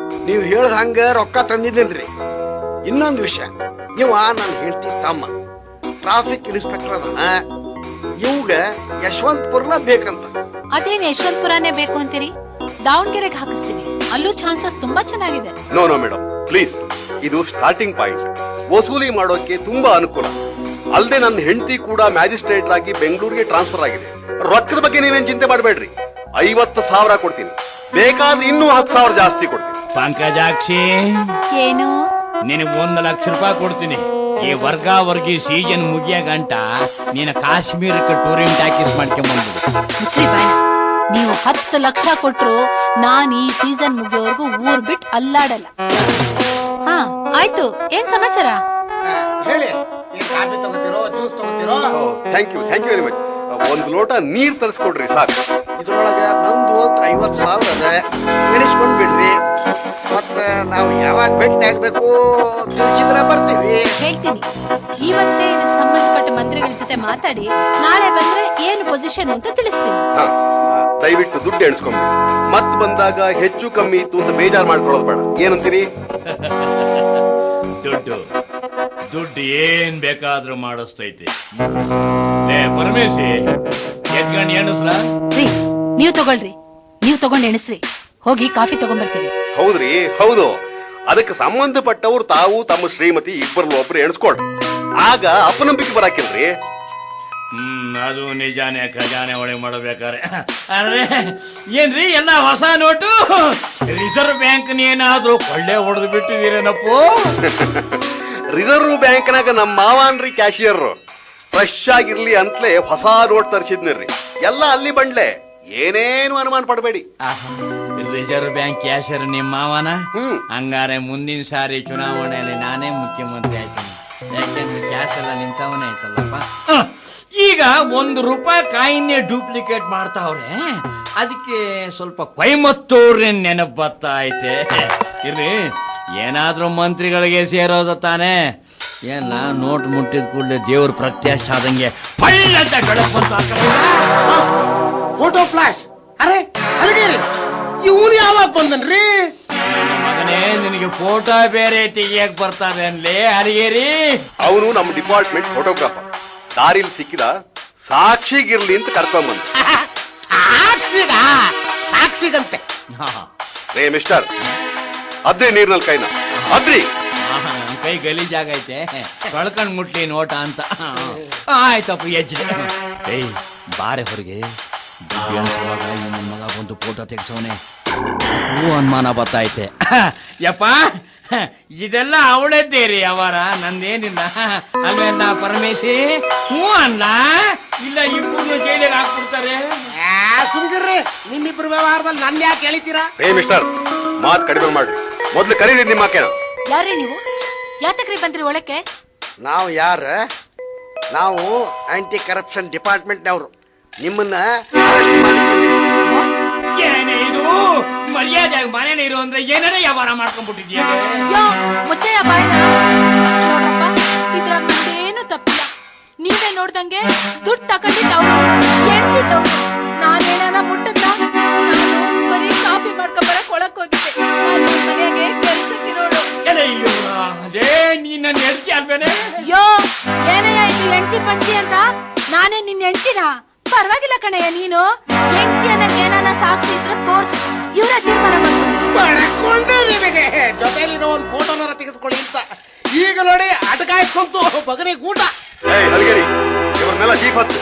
ನೀವು ಹೇಳ್ದ ಹಂಗ ರೊಕ್ಕ ತಂದಿದ್ದೇನ್ರಿ. ಇನ್ನೊಂದು ವಿಷಯ, ಇವ ನಾನು ಹೇಳ್ತಿ ತಮ್ಮ ಟ್ರಾಫಿಕ್ ಇನ್ಸ್ಪೆಕ್ಟರ್ ಅದನ್ನ. ಇವಾಗ ಯಶವಂತಪುರ್ನ ಬೇಕಂತ. ಅದೇನ್ ಯಶವಂತಪುರನೇ ಬೇಕು ಅಂತೀರಿ? ದಾವಣಗೆರೆಗೆ ಹಾಕಿಸ್ತೀನಿ, ಅಲ್ಲೂ ಚಾನ್ಸಸ್ ತುಂಬಾ ಚೆನ್ನಾಗಿದೆ. No no madam, please. ಇದು ಸ್ಟಾರ್ಟಿಂಗ್ ಪಾಯಿಂಟ್. ವಸೂಲಿ ಮಾಡೋಕೆ ತುಂಬಾ ಅನುಕೂಲ. ಅಲ್ಲದೆ ನನ್ನ ಹೆಂಡತಿ ಕೂಡ ಮ್ಯಾಜಿಸ್ಟ್ರೇಟ್ ಆಗಿ ಬೆಂಗಳೂರಿಗೆ ಟ್ರಾನ್ಸ್ಫರ್ ಆಗಿದೆ. ರೊಕ್ಕದ ಬಗ್ಗೆ ನೀವೇನ್ ಚಿಂತೆ ಮಾಡಬೇಡ್ರಿ. 50,000 ಕೊಡ್ತೀನಿ, ಬೇಕಾದ್ರೆ ಇನ್ನೂ 10,000 ಜಾಸ್ತಿ ಕೊಡ್ತೀನಿ. ಪಂಕಜಾಕ್ಷಿ, ಏನು? ನಿನಗೆ 1 ಲಕ್ಷ ರೂಪಾಯಿ ಕೊಡ್ತೀನಿ. ಈ ವರ್ಗಾವರ್ಗಿ ಸೀಸನ್ ಮುಗಿಯ ಗಂಟ ನೀನು ಕಾಶ್ಮೀರಕ್ಕೆ ಟೂರಿಂಗ್ ಟ್ಯಾಕಿಸ್ ಮಾಡ್ಕೊಂಡ್ಬಂದ್ಬಿಡು. ಮುಚ್ಚ್ರಿ ಬಾಯ್ನ. ನೀವು 10 ಲಕ್ಷ ಕೊಟ್ರು ನಾನ್ ಈ ಸೀಸನ್ ಮುಗಿಯೋವರೆಗೂ ಊರ್ ಬಿಟ್ಟು ಅಲ್ಲಾಡಲ್ಲ. ಹಾ ಆಯ್ತು, ಏನ್ ಸಮಾಚಾರ? ಹೇಳಿ, ಏನ್ ಕಾಫಿ ತಗೋತಿರೋ, ಜ್ಯೂಸ್ ತಗೋತಿರೋ? Thank you very much. ಒಂದು ಲೋಟ ನೀರ್ ತರಿಸ್ಕೊಡ್ರಿ ಸಾಕು. ಇದ್ರೊಳಗ ನಂದು ಅಂತ 50,000 ಅದ, ಎಣಿಸ್ಕೊಂಡ್ ಬಿಡ್ರಿ. ಮತ್ತ ನಾವು ಯಾವಾಗ ಭೇಟಿ ಆಗ್ಬೇಕು ತಿಳಿಸಿದ್ರೆ ಬರ್ತೀವಿ. ಹೇಳ್ತೀನಿ. ಇವತ್ತೇ ಇದಕ್ಕೆ ಸಂಬಂಧಪಟ್ಟ ಮಂತ್ರಿಗಳ ಜೊತೆ ಮಾತಾಡಿ ನಾಳೆ ಬಂದ್ರೆ ಏನು ಪೊಸಿಷನ್ ಅಂತ ತಿಳಿಸ್ತೀನಿ. ಹಾ, ದಯವಿಟ್ಟು ದುಡ್ಡು ಎಣಿಸ್ಕೊಂಡ್ಬಿಡಿ. ಮತ್ ಬಂದಾಗ ಹೆಚ್ಚು ಕಮ್ಮಿ ಇತ್ತು ಅಂತ ಬೇಜಾರ್ ಮಾಡ್ಕೊಳ್ಳೋದು ಬೇಡ. ಏನಂತೀರಿ? ದುಡ್ಡು ಏನ್ ಬೇಕಾದ್ರೂ ಮಾಡಿಸ್ತೈತಿ. ಪರಮೇಶಿ, ಎತ್ಕೊಂಡು ಎಣಿಸ್ಲ? ನೀವ್ ತಗೊಳ್ರಿ, ನೀವ್ ತಗೊಂಡ್ ಎಣಿಸ್ರಿ. ಹೋಗಿ ಕಾಫಿ ತಗೊಂಡ್ಬರ್ತೀವಿ. ಹೌದ್ರಿ, ಹೌದು. ಅದಕ್ಕೆ ಸಂಬಂಧಪಟ್ಟವ್ರು ತಾವು ತಮ್ಮ ಶ್ರೀಮತಿ ಇಬ್ಬರಲ್ಲಿ ಒಬ್ರು ಎಣಿಸ್ಕೊಳ್ರಿ. ಆಗ ಅಪನಂಬಿಕೆ ಬರಾಕಿಲ್ರಿ. ಅದು ನಿಜಾನೇ. ಖಜಾನೆ ಒಳಗೆ ಮಾಡಬೇಕಾರೆ ಅಂದ್ರೆ ಏನ್ರಿ ಎಲ್ಲ ಹೊಸ ನೋಟು? ರಿಸರ್ವ್ ಬ್ಯಾಂಕ್ ಏನಾದ್ರು ಕೊಳ್ಳೆ ಹೊಡೆದು ಬಿಟ್ಟಿದ್ದೀರೇನಪ್ಪೋ? ರಿಸರ್ವ್ ಬ್ಯಾಂಕ್ನಾಗ ನಮ್ಮ ಮಾವಾನ್ರಿ ಕ್ಯಾಶಿಯರ್ ಫ್ರೆಶ್ ಆಗಿರ್ಲಿ ಅಂತಲೇ ಹೊಸ ನೋಟ್ ತರಿಸಿದ್ನಿರ್ರಿ. ಎಲ್ಲ ಅಲ್ಲಿ ಬಂಡ್ಲೆ, ಏನೇನು ಅನುಮಾನ ಪಡಬೇಡಿ. ರಿಸರ್ವ್ ಬ್ಯಾಂಕ್ ಕ್ಯಾಶಿಯರ್ ನಿಮ್ಮ ಮಾವನ? ಹಂಗಾರೆ ಮುಂದಿನ ಸಾರಿ ಚುನಾವಣೆಯಲ್ಲಿ ನಾನೇ ಮುಖ್ಯಮಂತ್ರಿ ಆಯ್ತೀನಿ. ಯಾಕೆಂದ್ರೆ ಕ್ಯಾಶ್ ಎಲ್ಲ ನಿಂತವನೇ ಆಯ್ತಲ್ಲಪ್ಪ. ಈಗ ₹1 ಕಾಯಿನ್ನೇ ಡೂಪ್ಲಿಕೇಟ್ ಮಾಡ್ತಾವ್ರೆ. ಅದಕ್ಕೆ ಸ್ವಲ್ಪ ಕೊಯಮತ್ತೂರಿನ ನೆನಪು ಬರ್ತಾ ಐತೆ. ಇರ್ಲಿ, ಏನಾದ್ರೂ ಮಂತ್ರಿಗಳಿಗೆ ಸೇರೋದು ತಾನೆ. ಏನ ನೋಟ್ ಮುಟ್ಟಿದ ಕೂಡಲೇ ದೇವ್ರ ಪ್ರತ್ಯಕ್ಷ ಆದಂಗೆ ಪಳ್ಳಂತ ಬೆಳಕು ಫೋಟೋ ಫ್ಲಾಶ್. ಅರೆ ಅಲ್ಲಿಗೆ ಇವನು ಯಾವಾಗ ಬಂದನ್ರಿ? ಮಗನೇ, ನಿನಗೆ ಫೋಟೋ ಬೇರೆ ತೆಗಿಯಕ್ ಬರ್ತಾನೆ ಅನ್ಲಿ ಅರಿಗೇರಿ. ಅವನು ನಮ್ಮ ಡಿಪಾರ್ಟ್ಮೆಂಟ್ ಫೋಟೋಗ್ರಾಫರ್. ದಾರಿಲಿ ಸಿಕ್ಕಿದ ಸಾಕ್ಷಿಗಿರ್ಲಿ ಅಂತ ಕರ್ಕೊಂಡ್ಬಂದ. ಸಾಕ್ಷಿಗಂತೆ. ರೇ ಮಿಸ್ಟರ್, ಅದ್ರಿ ನೀರ್ನಲ್ಲಿ ಕೈನ ಅದ್ರಿ. ಕೈ ಗಲೀಜಾಗೈತೆ, ತೊಳ್ಕೊಂಡ್ ಮುಟ್ಲಿ ನೋಟ ಅಂತ. ಆಯ್ತಪ್ಪ, ಹೆಜ್ಜೆ. ಏಯ್ ಬಾರೆ ಹೊರಗೆ. ನನ್ನ ಮಗ ಬಂದು ಫೋಟೋ ತೆಗ್ಸೋನೆ. ಅನುಮಾನ ಬರ್ತೈತೆ. ಯಪ್ಪ, ಇದೆಲ್ಲ ಅವಳದ್ದೇರಿ ಅವರ, ನಂದೇನಿಲ್ಲ ಅಲ್ವೇನ ಪರಮೇಶಿ? ಹ್ಞೂ ಅಲ್ಲ, ಇಲ್ಲ ಇಬ್ಬರು ಜೈಲಿಗೆ ಹಾಕ್ಬಿಡ್ತಾರೆ. ಸುಮ್ಗಿರ್ರಿ, ನಿಮ್ಮಿಬ್ರು ವ್ಯವಹಾರದಲ್ಲಿ ನನ್ನ ಯಾಕೆ ಎಳಿತೀರಾ? ಏ ಮಿಸ್ಟರ್, ಮಾತ್ ಕಡಿಮೆ ಮಾಡ್ರಿ. ಮೊದ್ಲು ಕರೀರಿ ನಿಮ್ಮ ಆಕೆನ. ಯಾರೇ ನೀವು? ಯಾತಕ್ರಿ ಬಂದ್ರಿ ಒಳಕ್ಕೆ? ನಾವು ಯಾರ? ನಾವು ಆಂಟಿ ಕರಪ್ಷನ್ ಡಿಪಾರ್ಟ್ಮೆಂಟ್ನವರು. ನಿಮ್ಮನ್ನ ಅರೆಸ್ಟ್ ಮಾಡಿದ್ದೀವಿ. ಏನೇ ಇದು ಮರ್ಯಾದೆಯಾಗಿ ಮನೇನೆ ಇರು ಅಂದ್ರೆ ಏನೇ ವ್ಯವಹಾರ ಮಾಡ್ಕೊಂಡ್ಬಿಟ್ಟಿದ್ಯಾ? ಯೋ ಮುಚ್ಚಯ್ಯ ಬಾಯ್ನ. ನೋಡ್ರಪ್ಪ, ಇದ್ರಾಗ ನಂದೇನು ತಪ್ಪಿಲ್ಲ. ನೀವೇ ನೋಡ್ದಂಗೆ ದುಡ್ಡು ತಗೊಂಡಿದ್ದವ್ರು, ಎಣಿಸಿದ್ದವ್ರು. ನಾನೇನ ಮುಟ್ಟದ್ನ? ನಾನು ಬರೀ ಕಾಫಿ ಮಾಡ್ಕೊಂಬರಕ್ ಒಳಕ್ ಹೋಗಿದ್ದೆ. ನಾನು ಮನೆಯಾಗೆ ಕೆಲ್ಸಕ್ಕಿರೋಳು. ಅದೇ ನೀನ್ ನನ್ನ ಹೆಂಡತಿ ಅಲ್ವೇನೆ? ಯೋ ಏನಯ್ಯ ಇದು ಹೆಂಡತಿ ಪಂಚಿ ಅಂತ? ನಾನೇ ನಿನ್ನ ಹೆಂಡತಿನ? ಪರವಾಗಿಲ್ಲ ಕಣಯ್ಯ, ನೀನು ಹೆಂಡತಿ ಅನ್ನಕ್ಕೆ ಏನಾನ ಸಾಕ್ಷಿ ಇದ್ರೆ ತೋರ್ಸು. ಇವರ ತೀರ್ಮಾನ ಬಡ್ಕೊಂಡೆ ನಿಮಗೆ ಜೊತೆಲಿರೋ ಒಂದು ಫೋಟೋನಾರ ತೆಗೆಸ್ಕೊಳ್ಳಿ ಅಂತ. ಈಗ ನೋಡಿ ಅಟಕಾಯ್ಕೊಂತು ಬಗನಿಗೆ ಊಟ. ಏಯ್ ಹಲ್ಗೇರಿ, ಇವ್ರನ್ನೆಲ್ಲ ಜೀಪ್ ಹತ್ತು.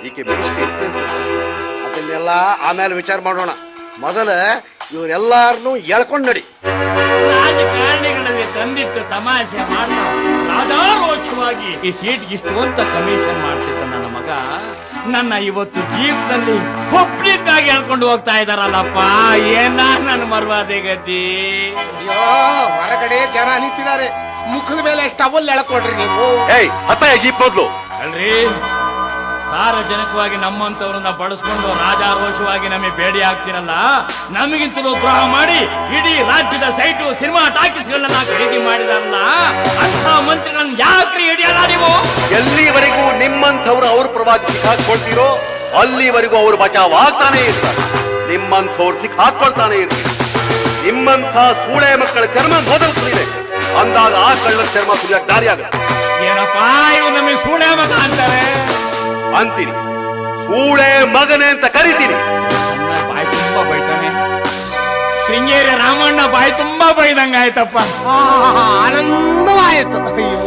ಈಕೆ ಅದನ್ನೆಲ್ಲ ಆಮೇಲೆ ವಿಚಾರ ಮಾಡೋಣ. ಮೊದಲ ಇವರೆಲ್ಲಾರನು ಎಳ್ಕೊಂಡ್ ನಡಿ. ರಾಜಕಾರಣಿಗಳಲ್ಲಿ ತಂದಿತ್ತು ತಮಾಷೆ ಮಾಡ್ತಾ ರಾಜಾರೋಷವಾಗಿ ಈ ಸೀಟ್ಗೆ ಇಷ್ಟು ಅಂತ ಕಮಿಷನ್ ಮಾಡ್ತಿದ್ದ ನನ್ನ ಮಗ ನನ್ನ ಇವತ್ತು ಜೀವನದಲ್ಲಿ ಪಬ್ಲಿಕ್ ಆಗಿ ಹೇಳ್ಕೊಂಡು ಹೋಗ್ತಾ ಇದಾರಲ್ಲಪ್ಪ. ಏನ ನನ್ನ ಮರ್ವಾದೆ ಗತಿ. ಅಯ್ಯೋ, ಹೊರಗಡೆ ಜನ ನಿಂತಿದ್ದಾರೆ, ಮುಖದ ಮೇಲೆ ಟವಲ್ ಎಳ್ಕೊಡ್ರಿ ನೀವು. ಏಯ್ ಹತ್ತ ಜೀಪ್ ಮೊದ್ಲು. ಅಲ್ರಿ, ಸಾರ್ವಜನಿಕವಾಗಿ ನಮ್ಮಂತವ್ರನ್ನ ಬಳಸ್ಕೊಂಡು ರಾಜಾರೋಷವಾಗಿ ನಮಗೆ ಬೇಡಿ ಆಗ್ತಿರಲ್ಲ. ನಮಗಿಂತಲೂ ದ್ರೋಹ ಮಾಡಿ ಇಡೀ ರಾಜ್ಯದ ಸೈಟು ಸಿನಿಮಾ ಟಾಕೀಸ್ಗಳನ್ನ ಖರೀದಿ ಮಾಡಿದಾರಲ್ಲ, ಅಂತ ಮಂತ್ರಿಗಳನ್ನ ಯಾಕ್ರಿ ಹಿಡಿಯಲ್ಲ ನೀವು? ಎಲ್ಲಿವರೆಗೂ ನಿಮ್ಮಂಥವ್ರು ಅವ್ರ ಪರವಾಗಿ ಸಿಕ್ಕಾಕೊಳ್ತೀರೋ ಅಲ್ಲಿವರೆಗೂ ಅವ್ರು ಬಚಾವ್ ಆಗ್ತಾನೆ ಇರ್ತಾರೆ. ನಿಮ್ಮಂಥವ್ರು ಸಿಕ್ಕಾಕೊಳ್ತಾನೆ ಇರ್ತೀರಿ. ನಿಮ್ಮಂಥ ಸೂಳೆ ಮಕ್ಕಳ ಚರ್ಮ ಮೊದಲು ಸುರಿದೆ ಅಂದಾಗ ಆ ಕಳ್ಳರ ಚರ್ಮ ಸುರಿಯಕ್ಕೆ ದಾರಿ ಆಗುತ್ತೆ. ಏನಪ್ಪಾ ಇವು ನಮಗೆ ಸೂಳೆ ಮಗ ಅಂತಾರೆ ಅಂತೀನಿ, ಸೂಳೆ ಮಗನೆ ಅಂತ ಕರಿತೀನಿ. ಬಾಯಿ ತುಂಬಾ ಬೈತಾನೆ. ಶೃಂಗೇರಿ ರಾಮಣ್ಣ ಬಾಯಿ ತುಂಬಾ ಬೈದಂಗ ಆಯ್ತಪ್ಪ. ಆನಂದವಾಯಿತು. ಅಯ್ಯೋ